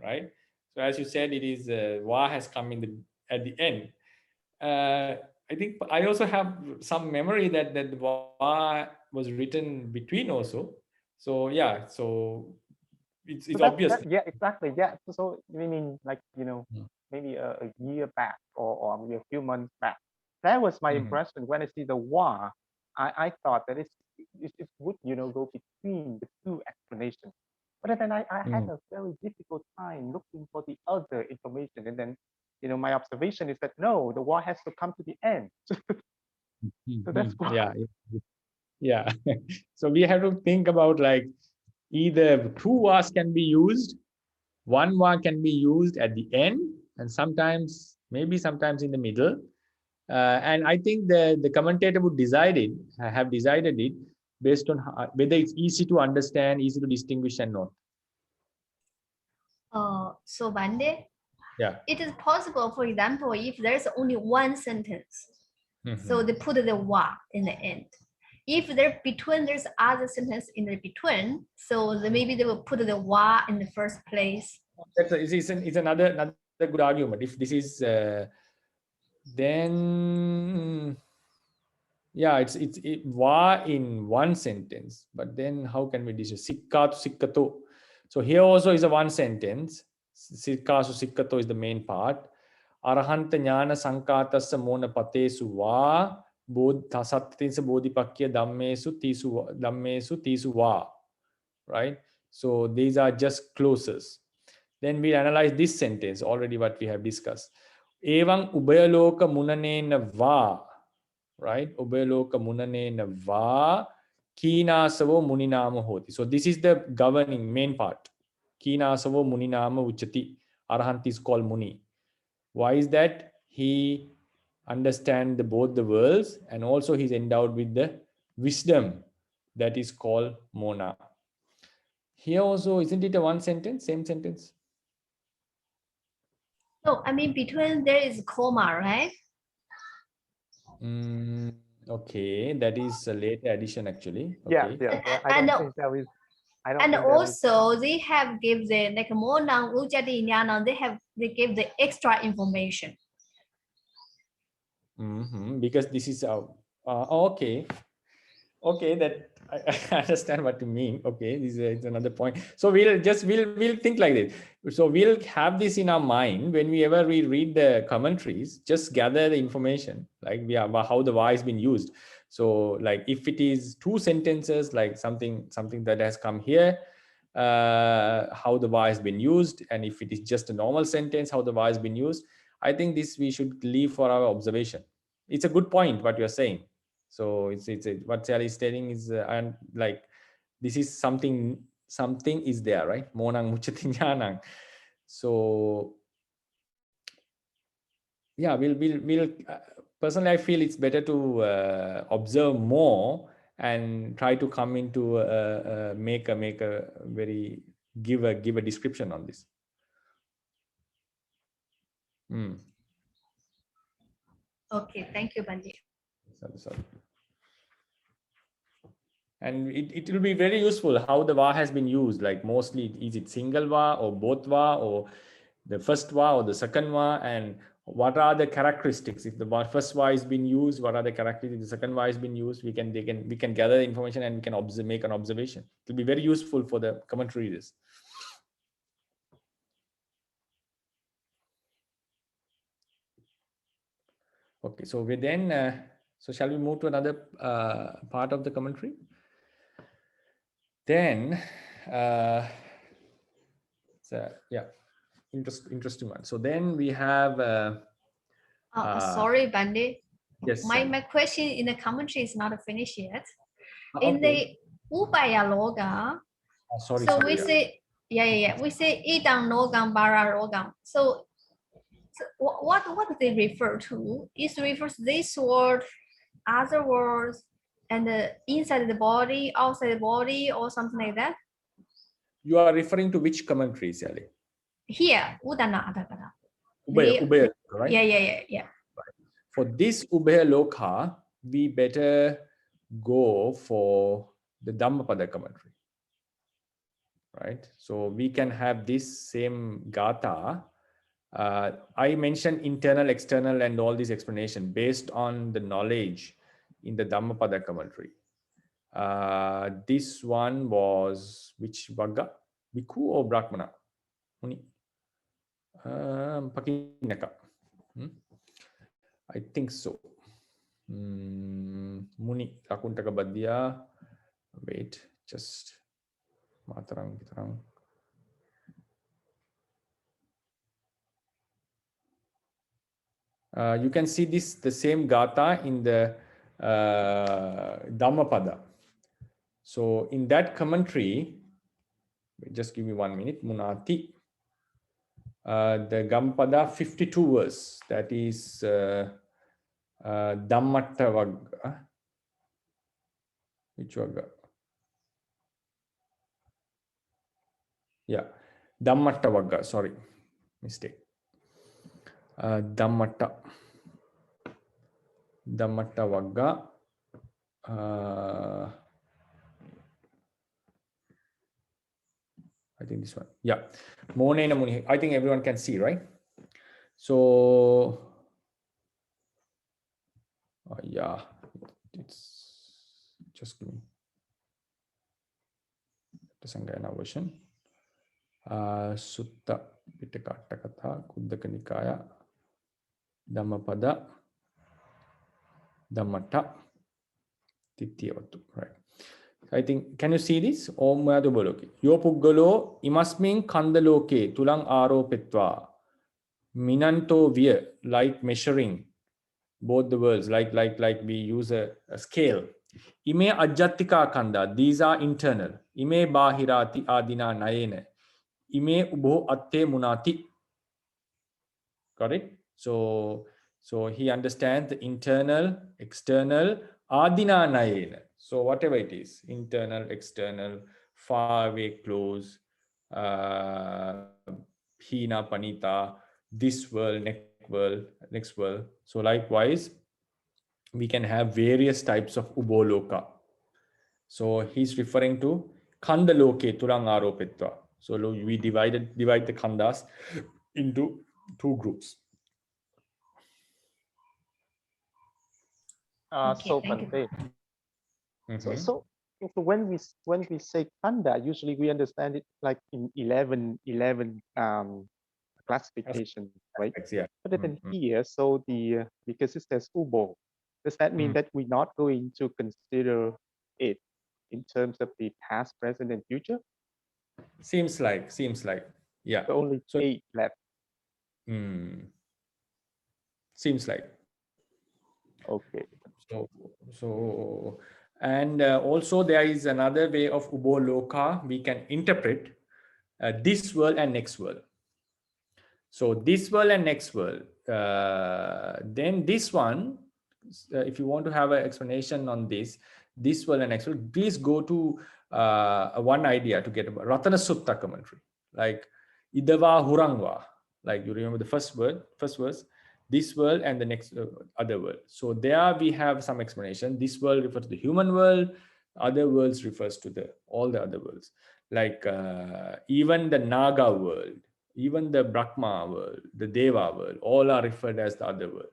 right? So as you said, it is va has come at the end. I think I also have some memory that the va was written between also. So yeah, so it's So obvious. yeah, exactly. Yeah. So meaning like, maybe a year back or maybe a few months back. That was my impression when I see the wa. I thought that it would, go between the two explanations. But then I had a very difficult time looking for the other information. And then, my observation is that no, the wa has to come to the end. So that's why. Yeah. So we have to think about like either two vas can be used, one va can be used at the end, and sometimes in the middle. And I think the commentator would have decided it based on whether it's easy to understand, easy to distinguish, and not. So Bhante, Yeah. it is possible, for example, if there's only one sentence, so they put the wa in the end. If there's other sentence in the between, so maybe they will put the wa in the first place. It's another good argument. If this is then yeah, it's va in one sentence, but then how can we distinguish sikkato? So here also is a one sentence. Sikkasu sikkato is the main part. Arahanta jnana sankatassa mona patesu va sattinsa bodhipakya dhammesu tisu va. Right? So these are just clauses. Then we analyze this sentence, already what we have discussed. Evam ubayaloka munanena va. Right? Ubayaloka munanena va kīnāsavo munināma hoti. So this is the governing main part. Kīnāsavo munināma uchati. Arahant is called Muni. Why is that? He understands both the worlds, and also he's endowed with the wisdom that is called Mona. Here also, isn't it a one sentence, same sentence? No, I mean between there is comma, right? Okay, that is a later addition actually. Yeah, Okay. yeah. I And don't think there is. I don't and think there is. also they have give the like monang ujati jnana, they give the extra information. Because this is okay. Okay, that I understand what you mean. Okay, this is another point. So we'll think like this. So we'll have this in our mind whenever we read the commentaries. Just gather the information, like how the va has been used. So like if it is two sentences, like something that has come here, how the va has been used, and if it is just a normal sentence, how the va has been used. I think this we should leave for our observation. It's a good point what you are saying. So it's what Pāḷi is telling is and like this is something is there, right? Monang muchati jnanang. So yeah, we'll personally I feel it's better to observe more and try to come into make a very give a description on this. Okay, thank you, Bhante. Sorry. And it will be very useful how the va has been used. Like mostly, is it single va or both va or the first va or the second va, and what are the characteristics? If the first va is being used, what are the characteristics? If the second va is being used, we can gather the information and we can make an observation. It will be very useful for the commentary readers. Okay, so we then so shall we move to another part of the commentary? Then so yeah, interesting one. So then we have sorry, Bhante. yes, my question in the commentary is not finished yet. okay. In the upaya loga, sorry, so sorry, we say we say idang logam bara logam. So what do they refer to? It refers this word, other words, and inside the body, outside the body, or something like that. You are referring to which commentary, Pāḷi? Here, Udāna Adhakara. Ubaya, right? Yeah. For this Ubaya Loka, we better go for the Dhammapada commentary, right? So we can have this same Gata. I mentioned internal, external, and all this explanation based on the knowledge in the Dhammapada commentary. This one was which Vagga? Bhikkhu or Brahmana? Muni? Pakinaka. I think so. Muni Akuntaka Badya. Wait, just Matarang Gitarang. You can see this the same Gata in the Dhammapada. So in that commentary, just give me 1 minute. Munati. The Dhammapada 52 verse. That is Dhammatta Vagga. Which Vagga? Yeah, Dhammatta Vagga. Sorry, mistake. Dhammatta Vagga. I think this one. Yeah, Monena Muni. I think everyone can see, right? So, yeah, it's just give me the Sangayana version. Sutta Pitaka Attakatha Kuddaka Nikaya Dhammapada Dhammata Titiyavatu. Right. I think, can you see this? Om Mayadu Boloke. Yo Puggalo Imasmin Kandaloke Tulang Aro Petwa Minanto Via, like measuring both the worlds, like we use a scale. Ime Ajjatika Kanda, these are internal. Ime Bahirati Adina Nayene. Ime Ubho Atte Munati. Got it? So he understands the internal, external, Adina Nayene. So whatever it is, internal, external, far away, close, Hina Panita, this world, next world. So likewise, we can have various types of Uboloka. So he's referring to Kandaloke Turang Aropetva. So we divide the Khandas into two groups. Okay, So thank you. Bhante. So when we say Kanda, usually we understand it like in 11 classification, right? Yeah. But then here, so because it says Ubo, does that mean that we're not going to consider it in terms of the past, present, and future? Seems like, yeah. So only 8 left. Seems like. Okay. So and also there is another way of Uboloka we can interpret this world and next world. So this world and next world. Then this one, if you want to have an explanation on this world and next world, please go to one idea to get about Ratana Sutta commentary, like Idava Hurangwa, like you remember the first verse, this world and the next other world. So there we have some explanation. This world refers to the human world, other worlds refers to all the other worlds, like even the Naga world, even the Brahma world, the Deva world, all are referred as the other world.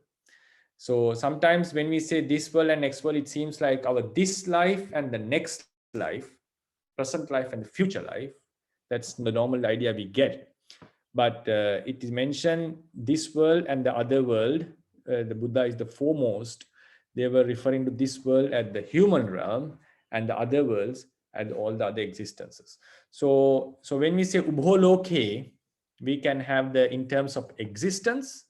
So sometimes when we say this world and next world, it seems like our this life and the next life, present life and the future life. That's the normal idea we get. But it is mentioned this world and the other world. The Buddha is the foremost. They were referring to this world at the human realm and the other worlds and all the other existences. So when we say Ubholoke, we can have in terms of existence,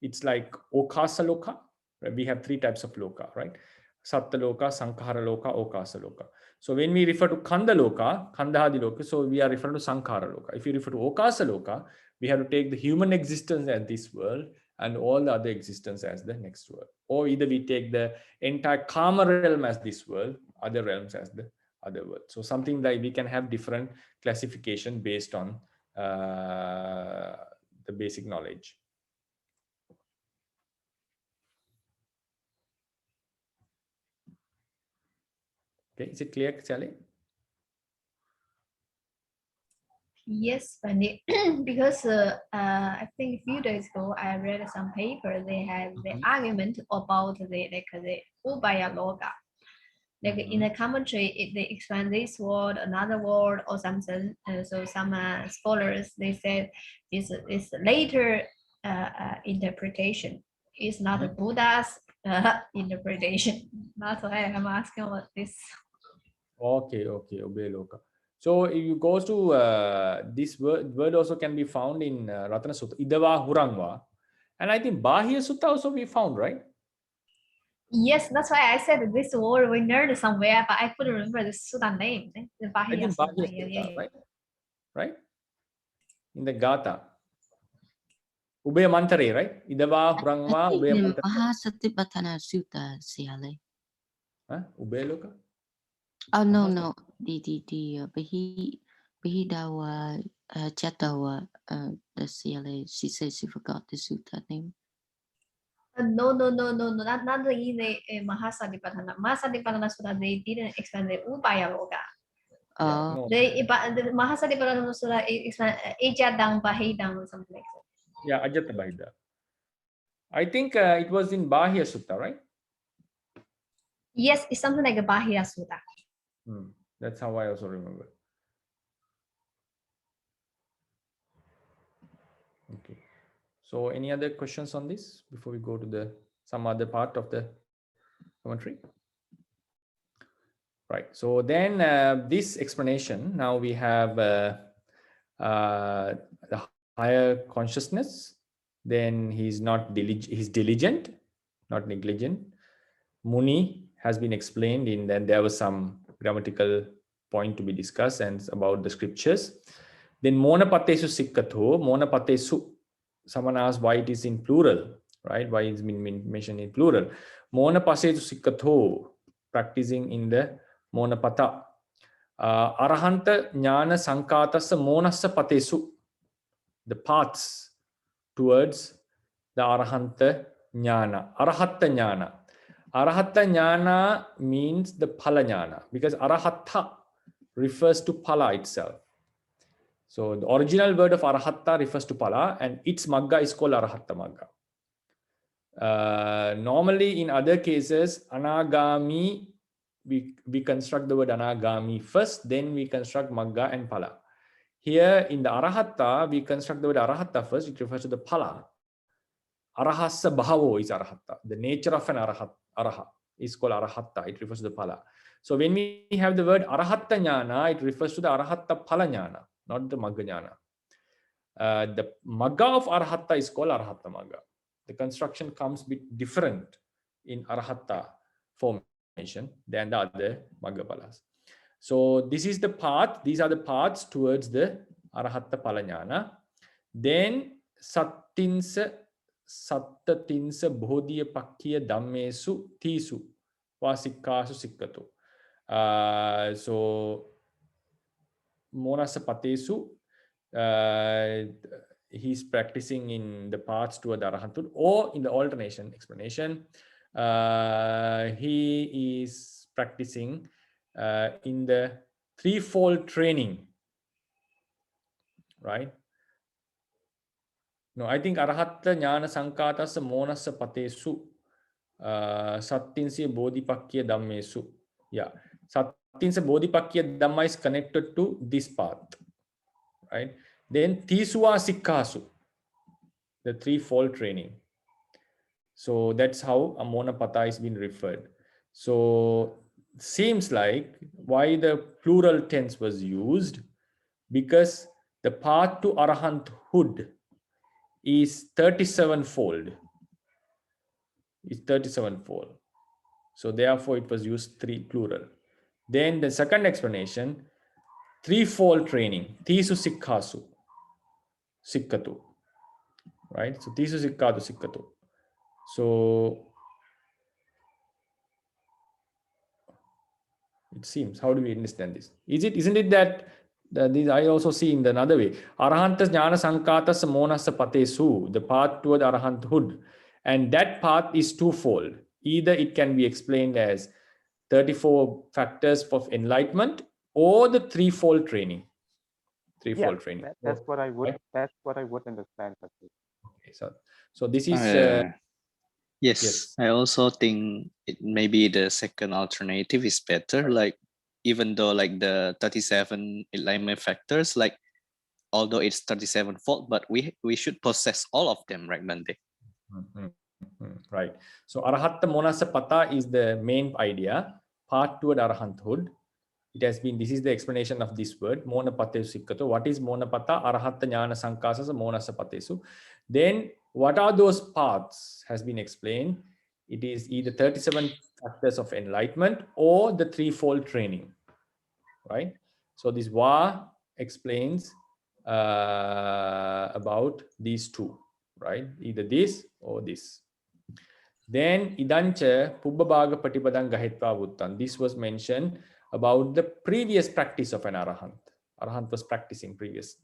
it's like Okasa Loka. Right? We have 3 types of Loka, right? Satta Loka, Sankhara Loka, Okasa Loka. So when we refer to Kanda Loka, Kandahadi Loka, so we are referring to Sankhara Loka. If you refer to Okasa Loka, we have to take the human existence as this world and all the other existence as the next world. Or either we take the entire Kama realm as this world, other realms as the other world. So something like we can have different classification based on the basic knowledge. Okay, is it clear, Sally? Yes, Bhante. Because I think a few days ago I read some paper. They have the argument about the Ubaya Loka. Like in the commentary, they explain this word, another word, or something. So some scholars they said this is later interpretation. It's not the Buddha's interpretation. That's why I'm asking about this. Okay, Ubeloka. So if you go to this word also can be found in Ratana Sutta, Idava Hurangwa. And I think Bahya Sutta also we found, right? Yes, that's why I said this word we learned somewhere, but I couldn't remember the Sutta name. The I think Sutta. Bahya Sutta, right? In the Gata. Ubaya Mantare, right? Idava Hurangwa, Ubaya Mantare. Mahasatipatthana Sutta, Siale. Huh? Ubeloka? Oh, no. The Bahidawa Chatawa, the Siale, she says she forgot the Sutta name. No, not in the Mahasatipatthana. Mahasatipatthana Sutta, they didn't explain the Upaya Loka. Yeah, no. But the Mahasatipatthana Sutta explain Ejadang Bahidang or something like that. Yeah, Ajata Bahida. I think it was in Bahya Sutta, right? Yes, it's something like a Bahia Sutta. That's how I also remember. So any other questions on this before we go to some other part of the commentary? Right. So then this explanation, now we have the higher consciousness. Then he's not diligent, he's diligent, not negligent. Muni has been explained in that there was some grammatical point to be discussed and about the scriptures. Then monapatesu sikkato, monapatesu, someone asked why it is in plural, right? Why it's been mentioned in plural. Monapasetu sikkato, practicing in the monapata. Arahanta jnana sankatasa monassa patesu, the paths towards the arahanta jnana. Arahatta jnana. Arahatta jnana means the phala jnana, because arahatta refers to phala itself. So the original word of arahatta refers to phala, and its magga is called arahatta magga. Normally in other cases, anagami, we construct the word anagami first, then we construct magga and phala. Here in the arahatta, we construct the word arahatta first, it refers to the phala. Arahassa bhavo is arahatta. The nature of an araha is called arahatta, it refers to the phala. So when we have the word arahatta jnana, it refers to the arahatta phala jnana, not the magga jnana. The magga of arahatta is called arahatta magga. The construction comes a bit different in arahatta formation than the other magga phalas. So this is the path, these are the paths towards the arahatta phala jnana. Then sattinsa bodhiya pakkiya dhammesu tisu vasikkasu sikkato. So monasa patesu, he's practicing in the paths toward arahanthood, or in the alternation explanation, he is practicing in the threefold training, right? No, I think arahatta jnana sankatasa monasa patesu sattinsa bodhipakkiya dhammesu. Yeah, sattinsa bodhipakkiya dhamma is connected to this path, right? Then Tisuva Sikkasu, the threefold training. So that's how a monapata is being referred. So seems like why the plural tense was used, because the path to arahanthood is 37-fold. It's 37-fold. So therefore it was used plural. Then the second explanation, threefold training, Tisu Sikkasu. Sikkatu, right? So tisu sikkatu sikkatu. So it seems, how do we understand this? Isn't it that these I also see in another way? Arahantas jnana sankatas monasa patesu, the path toward arahanthood, and that path is twofold. Either it can be explained as 34 factors of enlightenment, or the threefold training. Threefold training. That's what I would. Right? That's what I would understand. Okay, so this is yes. I also think it maybe the second alternative is better. Like even though like the 37 enlightenment factors, like although it's 37-fold, but we should possess all of them, right, Bhante? Right. So arahatta monasa pata is the main idea, path toward arahanthood. It has been, this is the explanation of this word, monapatesu sikkato. What is monapata? Arahatta jnana sankasasa monasa patesu. Then what are those paths has been explained. It is either 37 factors of enlightenment or the threefold training, right? So this va explains about these two, right? Either this or this. Then idancha pubbabhaga patipadang gahetva vuttan. This was mentioned about the previous practice of an arahant. Arahant was practicing previous.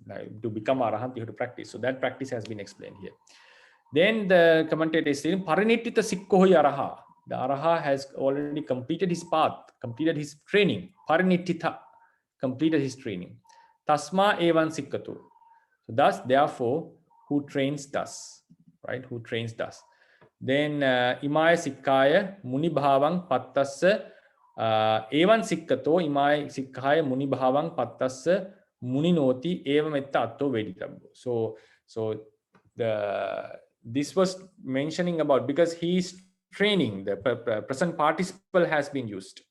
To become arahant, you have to practice. So that practice has been explained here. Then the commentator is saying, Parinittita sikkohi araha. The araha has already completed his path, completed his training. Parinittita, completed his training. Tasma evan sikkatu. So thus, therefore, who trains thus, right? Who trains thus. Then imaya sikkaya muni bhavang pattassa evan sikkato imaya sikkaya muni bhavang pattassa muninoti evametta atto veditabbo. So this was mentioning about, because he's training, the present participle has been used,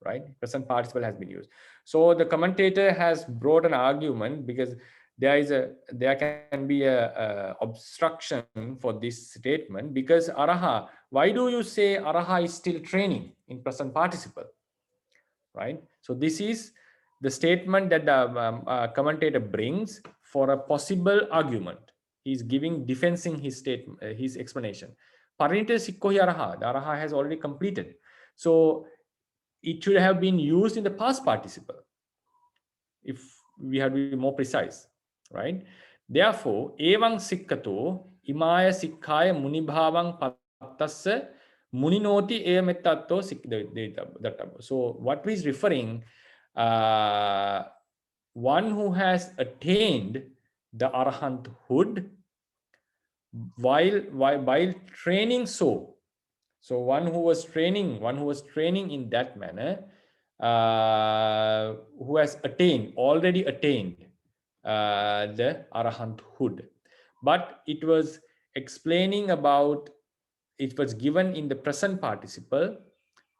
right? Present participle has been used. So the commentator has brought an argument, because there can be a obstruction for this statement, because araha, why do you say araha is still training in present participle, right? So this is the statement that the commentator brings for a possible argument. He's defending his statement, his explanation. Parinite sikkohi araha, the araha has already completed. So it should have been used in the past participle, if we have to be more precise, right? Therefore, evang sikkato imaya sikkaya munibhavang pattassa muninoti emetatto sikdatabbo. So what is referring, one who has attained the arahanthood while training. So one who was training in that manner, who has already attained the arahanthood, but it was explaining about, it was given in the present participle,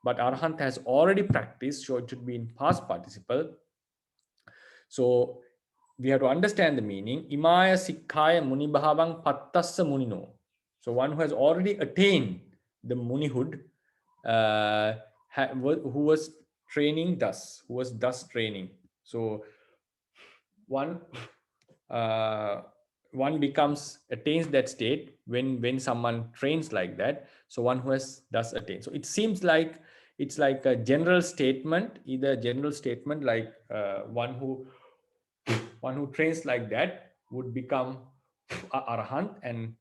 but arahant has already practiced, so it should be in past participle. So we have to understand the meaning. Imaya sikkaya munibhavang pattassa munino. So one who has already attained the munihood, who was training thus, training. So one attains that state when someone trains like that. So one who has thus attained. So it seems like it's like a general statement, either a general statement like one who trains like that would become arahant, and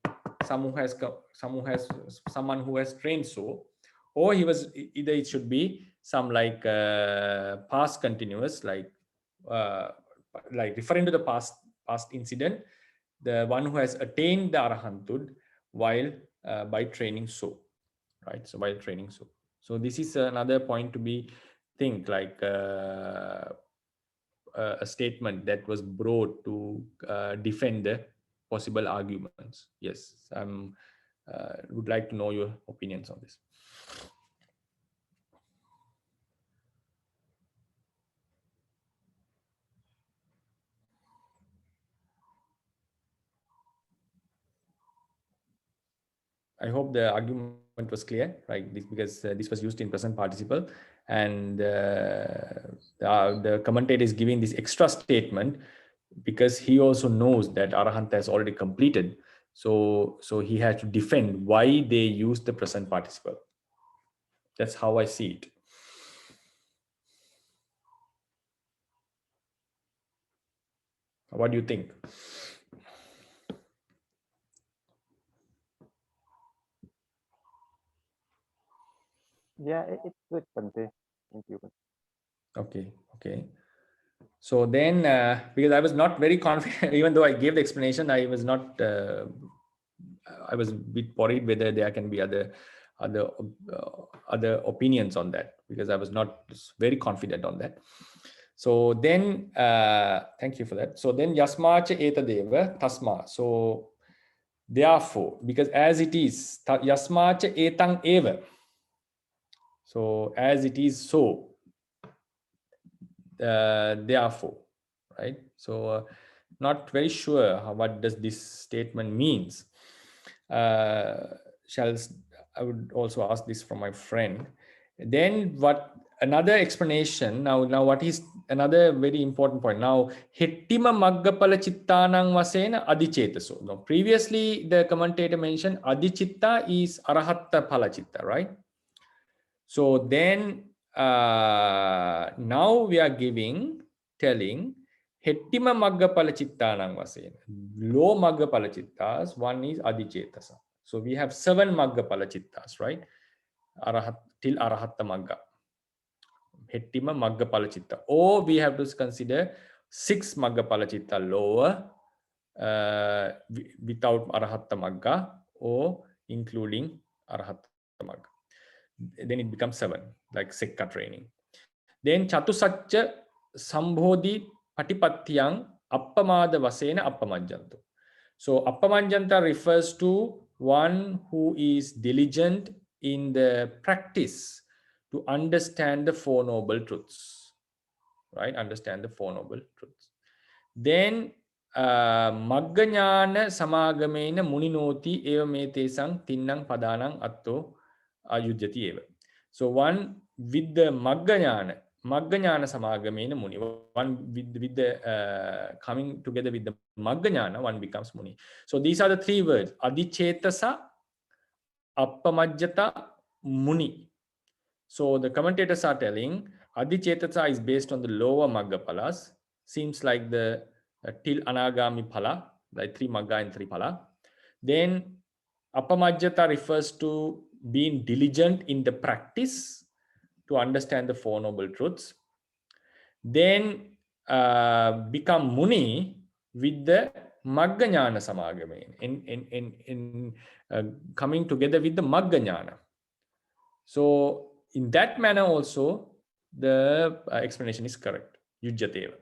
someone who has trained so, or either it should be some like past continuous, like referring to the past incident, the one who has attained the arahanthood while by training so, right? So while training so this is another point to be think, like a statement that was brought to defend the possible arguments. Yes, would like to know your opinions on this. I hope the argument was clear, right? Because this was used in present participle, and the commentator is giving this extra statement because he also knows that arahant has already completed. So he has to defend why they use the present participle. That's how I see it. What do you think? Yeah, it's good, Bhante. Thank you. Okay. So then, because I was not very confident, even though I gave the explanation, I was not. I was a bit worried whether there can be other opinions on that, because I was not very confident on that. So then, thank you for that. So then, yasmacha etadeva tasma. So therefore, because as it is, yasmacha etang eva. So as it is, so therefore, right? So not very sure what does this statement means. I would also ask this from my friend. Then what another explanation, now what is another very important point? Now hettima maggapala chittanang vasena adicetaso. Now previously the commentator mentioned adichitta is arahatta phala chitta, right? So then now we are telling hettima maggapala chittanang vasena. Low maggapala chittas, one is adicetasa. So we have 7 maggapala chittas, right? Till arahatta magga. Hettima maggapala chitta. Or we have to consider 6 maggapala chitta lower without arahatta magga, or including arahatta magga. Then it becomes 7, like Sekka training. Then Chatusacca Sambodhi Patipatyang Appamada Vasena Appamajjanto. So appamajjanta refers to one who is diligent in the practice to understand the Four Noble Truths, right? Understand the Four Noble Truths. Then Magganyana samagamena muninoti eva me tesang tinnang padanang atto ayujyati eva. So one with the Magganyana samagamena muni, one with the coming together with the Magganyana, one becomes muni. So these are the three words: adicetasa, appamajjata, muni. So the commentators are telling adicetasa is based on the lower Magga Phalas. Seems like the till Anagami Phala, like 3 Magga and 3 Phala. Then appamajjata refers to being diligent in the practice to understand the Four Noble Truths. Then become muni with the Magganyana samagame, in coming together with the Magganyana. So in that manner also the explanation is correct, yujyateva.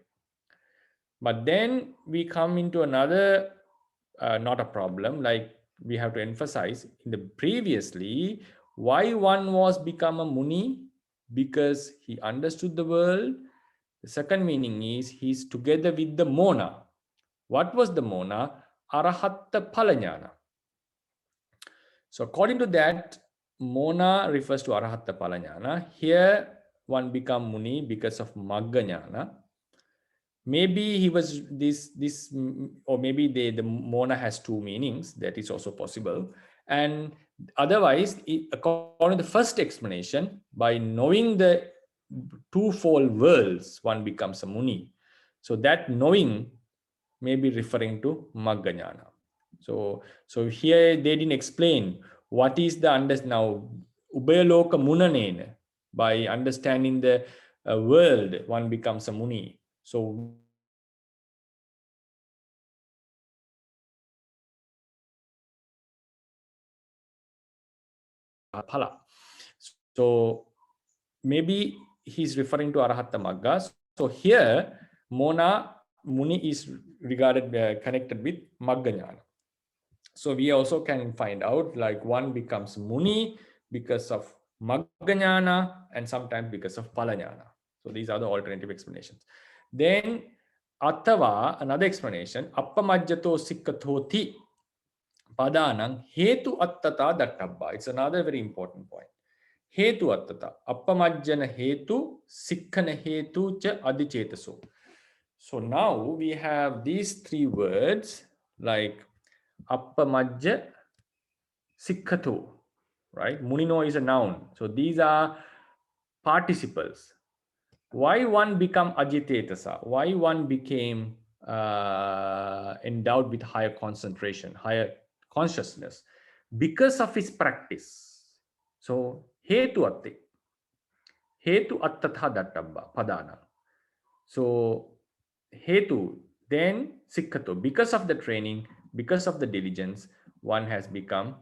But then we come into another not a problem, like we have to emphasize in the previously why one was become a muni, because he understood the world. The second meaning is he's together with the Mona. What was the Mona? Arahatta Phalajnana. So according to that, Mona refers to Arahatta Phalajnana. Here one become muni because of Magganyana. Maybe he was this, or maybe the Mona has two meanings. That is also possible. And otherwise, according to the first explanation, by knowing the twofold worlds, one becomes a muni. So that knowing may be referring to Magganyana. So here they didn't explain what is the now Ubayaloka Munanena. By understanding the world, one becomes a muni. So Phala. So maybe he's referring to Arahatta Magga. So here Mona Muni is regarded connected with Magganyana. So we also can find out like one becomes muni because of Magganyana and sometimes because of Phalajnana. So these are the alternative explanations. Then Attava, another explanation, appamajjato sikkathoti padanang hetu attata dattabba. It's another very important point. Hetu attata, appamajjana hetu, sikkana hetu cha adicetaso. So now we have these three words like appamajja sikkhato, right? Munino is a noun. So these are participles. Why one become agitatasa? Why one became endowed with higher concentration, higher consciousness? Because of his practice. So hetu atte. Hetu attatha dattabba padana. So hetu, then sikkhato. Because of the training, because of the diligence, one has become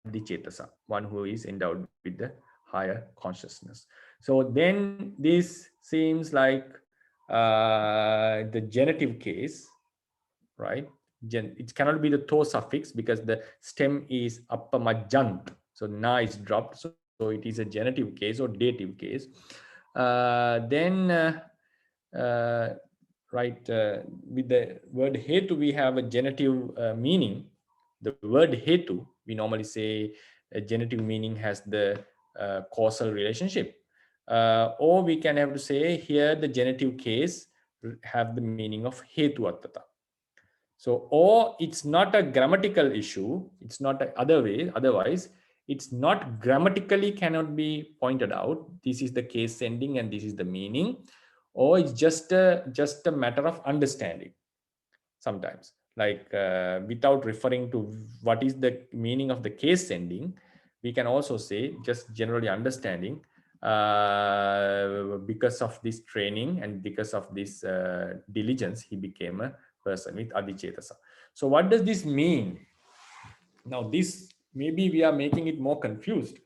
adicetasa, one who is endowed with the higher consciousness. So then this seems like the genitive case, right? It cannot be the to suffix because the stem is appamajjant. So na is dropped. So it is a genitive case or dative case. Right, with the word hetu, we have a genitive meaning. The word hetu, we normally say a genitive meaning has the causal relationship. Or we can have to say here the genitive case have the meaning of hetu attata. So, or it's not a grammatical issue. It's not otherwise, it's not grammatically cannot be pointed out. This is the case ending and this is the meaning. Or it's just a matter of understanding sometimes, like without referring to what is the meaning of the case ending, we can also say just generally understanding because of this training and because of this diligence, he became a person with adicetasa. So what does this mean? Now this, maybe we are making it more confused.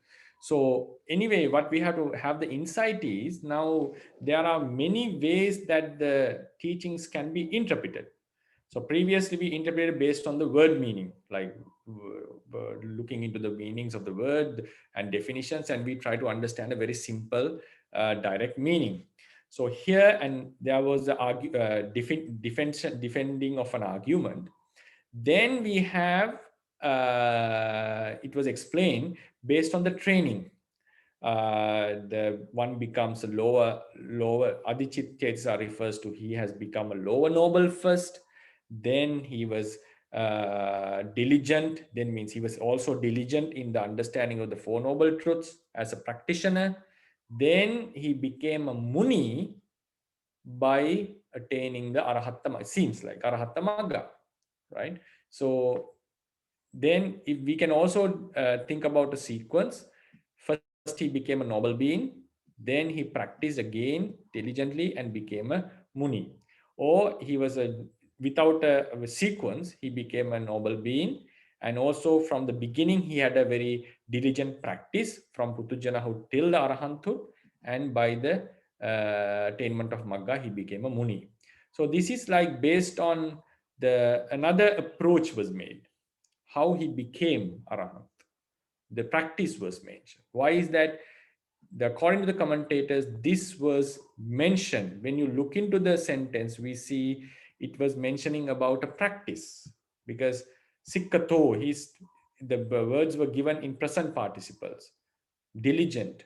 So anyway, what we have to have the insight is, now there are many ways that the teachings can be interpreted. So previously we interpreted based on the word meaning, like looking into the meanings of the word and definitions, and we try to understand a very simple, direct meaning. So here, and there was the defending of an argument. Then we have, it was explained based on the training. The one becomes a lower Adicittetsa refers to he has become a lower noble first. Then he was diligent, then means he was also diligent in the understanding of the Four Noble Truths as a practitioner. Then he became a Muni by attaining the Arahatta, it seems like Arahatta Magga, right? So then if we can also think about a sequence. First he became a noble being, then he practiced again diligently and became a Muni. Or he was without a sequence, he became a noble being, and also from the beginning he had a very diligent practice from Putujanahood till the Arahanthood, and by the attainment of Magga he became a Muni. So this is like based on another approach was made, how he became Arahant. The practice was mentioned. Why is that? According to the commentators, this was mentioned. When you look into the sentence, we see it was mentioning about a practice, because Sikkato, the words were given in present participles, diligent.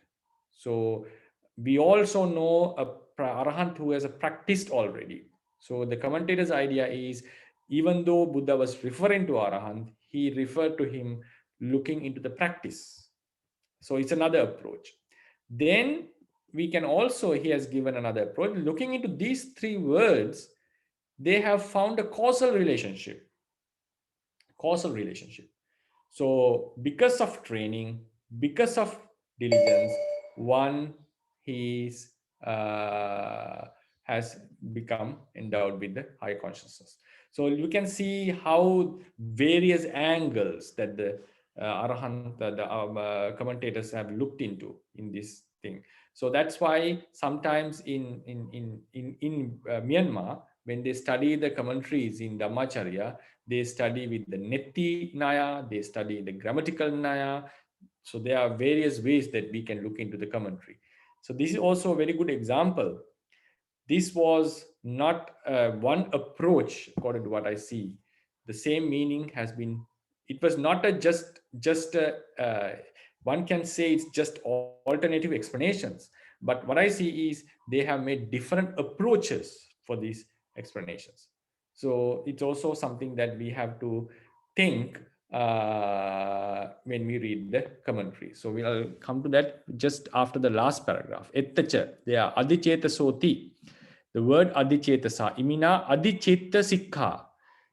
So we also know a Arahant who has practiced already. So the commentator's idea is, even though Buddha was referring to Arahant, he referred to him looking into the practice. So it's another approach. Then we can also, he has given another approach. Looking into these three words, they have found a causal relationship. Causal relationship. So because of training, because of diligence, one has become endowed with the high consciousness. So you can see how various angles that the Arahant, the commentators have looked into in this thing. So that's why sometimes in Myanmar, when they study the commentaries in Dhammacharya, they study with the Neti Naya, they study the grammatical Naya. So there are various ways that we can look into the commentary. So this is also a very good example. This was not one approach, according to what I see. The same meaning has been, it was not a one can say it's just alternative explanations. But what I see is they have made different approaches for these explanations. So it's also something that we have to think when we read the commentary. So we'll come to that just after the last paragraph. Ettacha, they are adiccetasoti. The word adicetasa, imina adichitta sikha.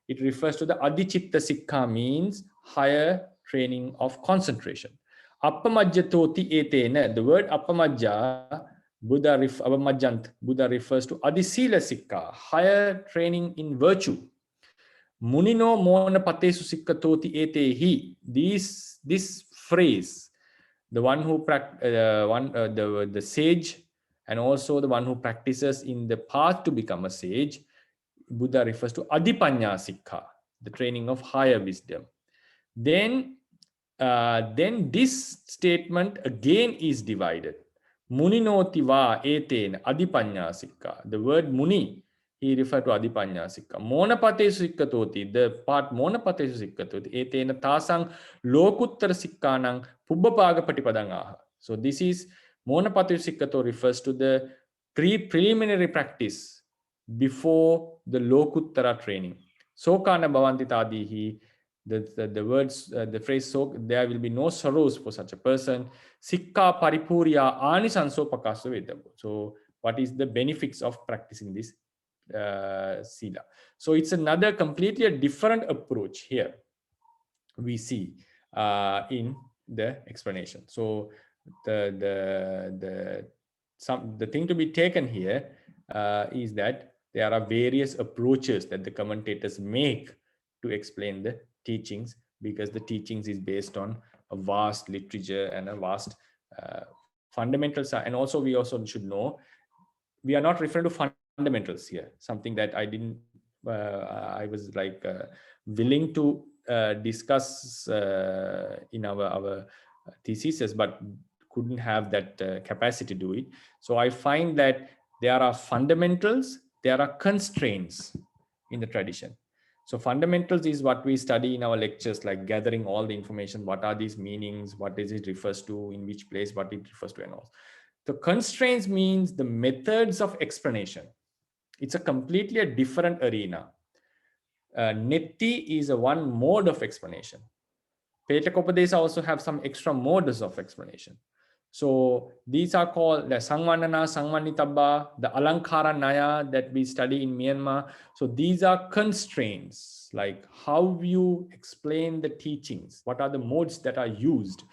It refers to the adichitta sikha, means higher training of concentration. Appamajjatoti etena, the word appamajja, Buddha refers to adisila sikha, higher training in virtue. Munino mona patesu sikkatoti etehi. This phrase, the one who the sage, and also the one who practices in the path to become a sage, Buddha refers to adipanya sikha, the training of higher wisdom. Then this statement again is divided. Muninoti va eten adipanya sikha. The word muni, he referred to adipanya sikha. Monapatesu sikkatoti, the part monapatesu sikkatoti, etena tasang lokuttara sikkanang pubbapaga patipadangaha. So this is monapatesu sikkato refers to the preliminary practice before the lokuttara training. Sokana bhavanti tadihi. The words, the phrase, so there will be no sorrows for such a person. Sikka paripurya anisanso pakaso vedabo. So what is the benefits of practicing this sila? So it's another completely different approach here we see in the explanation. So the thing to be taken here is that there are various approaches that the commentators make to explain the teachings, because the teachings is based on a vast literature and a vast fundamentals. And also we also should know, we are not referring to fundamentals here, something that I didn't I was like willing to discuss in our theses, but couldn't have that capacity to do it. So I find that there are fundamentals, there are constraints in the tradition. So fundamentals is what we study in our lectures, like gathering all the information. What are these meanings? What does it refers to? In which place? What it refers to, and all. The constraints means the methods of explanation. It's a completely different arena. Netti is a one mode of explanation. Petakopadesa also have some extra modes of explanation. So these are called the Sangvanana, Sangvanitabba, the Alankara Naya that we study in Myanmar. So these are constraints, like how you explain the teachings, what are the modes that are used.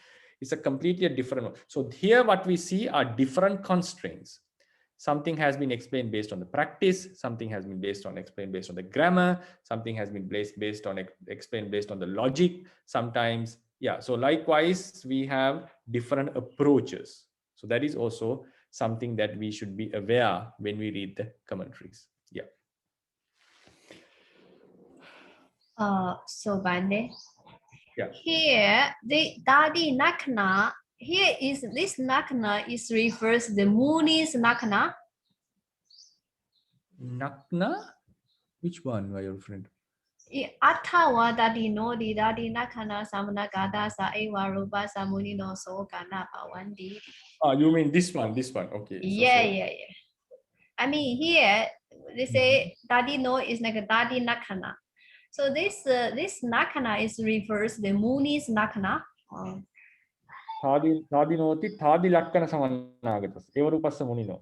It's a completely different one. So here what we see are different constraints. Something has been explained based on the practice, something has been explained based on the grammar, something has been explained based on the logic, sometimes, yeah. So likewise, we have different approaches. So that is also something that we should be aware when we read the commentaries. Yeah. So Bhante, Yeah. here the Dadi Nakna, here is this Nakna is refers the Muni's Nakna. Nakna? Which one were you referring to? Atawa Dadi no di Dadi Nakana Samana Gada Sa Ewa Ruba Samuni no So Kana Pawandi. Oh, you mean this one? This one, okay. Yeah. I mean here they say Dadi no is like a Dadi Nakana. So this Nakana is refers the Muni's Nakana. Thadi noti Thadi Lakkana Samanagatas. Evarupassa Munino.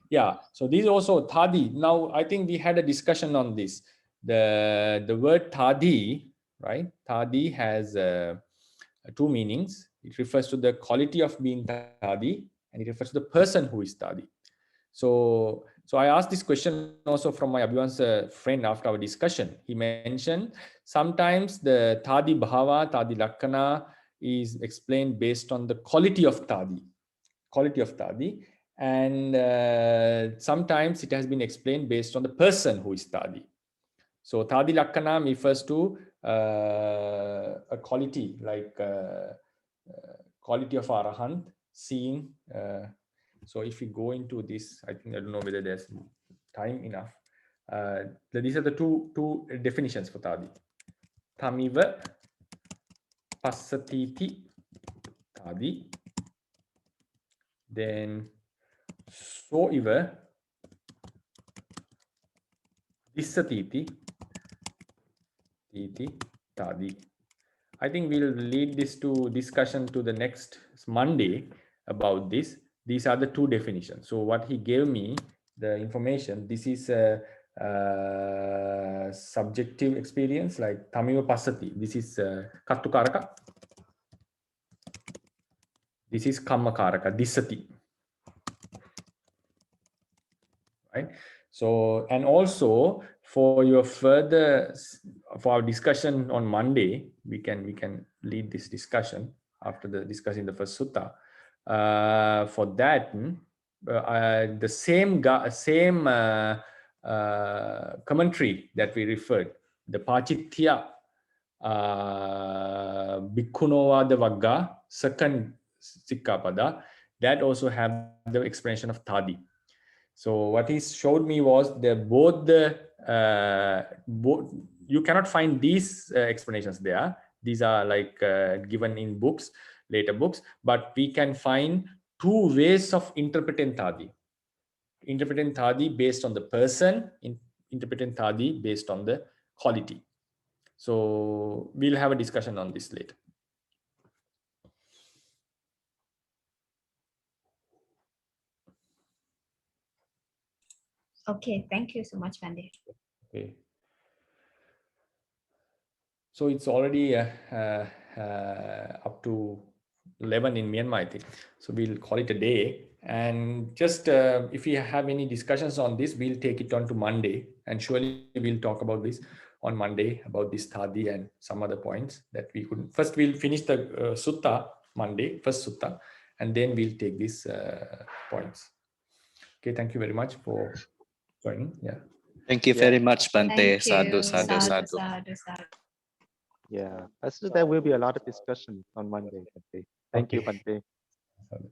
Yeah, so these also Thadi. Now I think we had a discussion on this. The word Thadi, right? Thadi has two meanings. It refers to the quality of being Thadi, and it refers to the person who is Thadi. So I asked this question also from my Abhivansa friend after our discussion. He mentioned sometimes the Thadi Bhava, Thadi Lakkana is explained based on the quality of Thadi. And sometimes it has been explained based on the person who is Thadi. So Thadi Lakkana refers to a quality, like quality of Arahant, seeing. So if we go into this, I don't know whether there's time enough. These are the two definitions for Thadi. Tamiva Passatiti Thadi. Then so iva Dissatiti Tadi. I think we'll lead this to discussion to the next Monday about this. These are the two definitions. So what he gave me, the information, this is a subjective experience, like Tamiva Passati. This is Kattukaraka. This is Kammakaraka, Dissati. Right? So, and also for your for our discussion on Monday, we can lead this discussion after discussing the first sutta. For that, the same commentary that we referred, the Pāchitya Bhikkhunovada Vagga, second Sikkapada, that also have the explanation of Thadi. So what he showed me was both you cannot find these explanations there. These are like given in books, later books, but we can find two ways of interpreting Thadi. Interpreting Thadi based on the person, interpreting Thadi based on the quality. So we'll have a discussion on this later. Okay, thank you so much, Bhante. Okay. So it's already up to 11 in Myanmar, I think. So we'll call it a day. And just if we have any discussions on this, we'll take it on to Monday. And surely we'll talk about this on Monday, about this Thadi and some other points that we couldn't. First, we'll finish the sutta Monday, first sutta, and then we'll take these points. Okay, thank you very much for joining. Yeah. Thank you Yeah. very much, Bhante. Thank Sadhu, you. sadhu, sadhu. Sadhu, sadhu. Yeah. So there will be a lot of discussion on Monday. Bhante. Thank you, Okay. Bhante. Sadhu.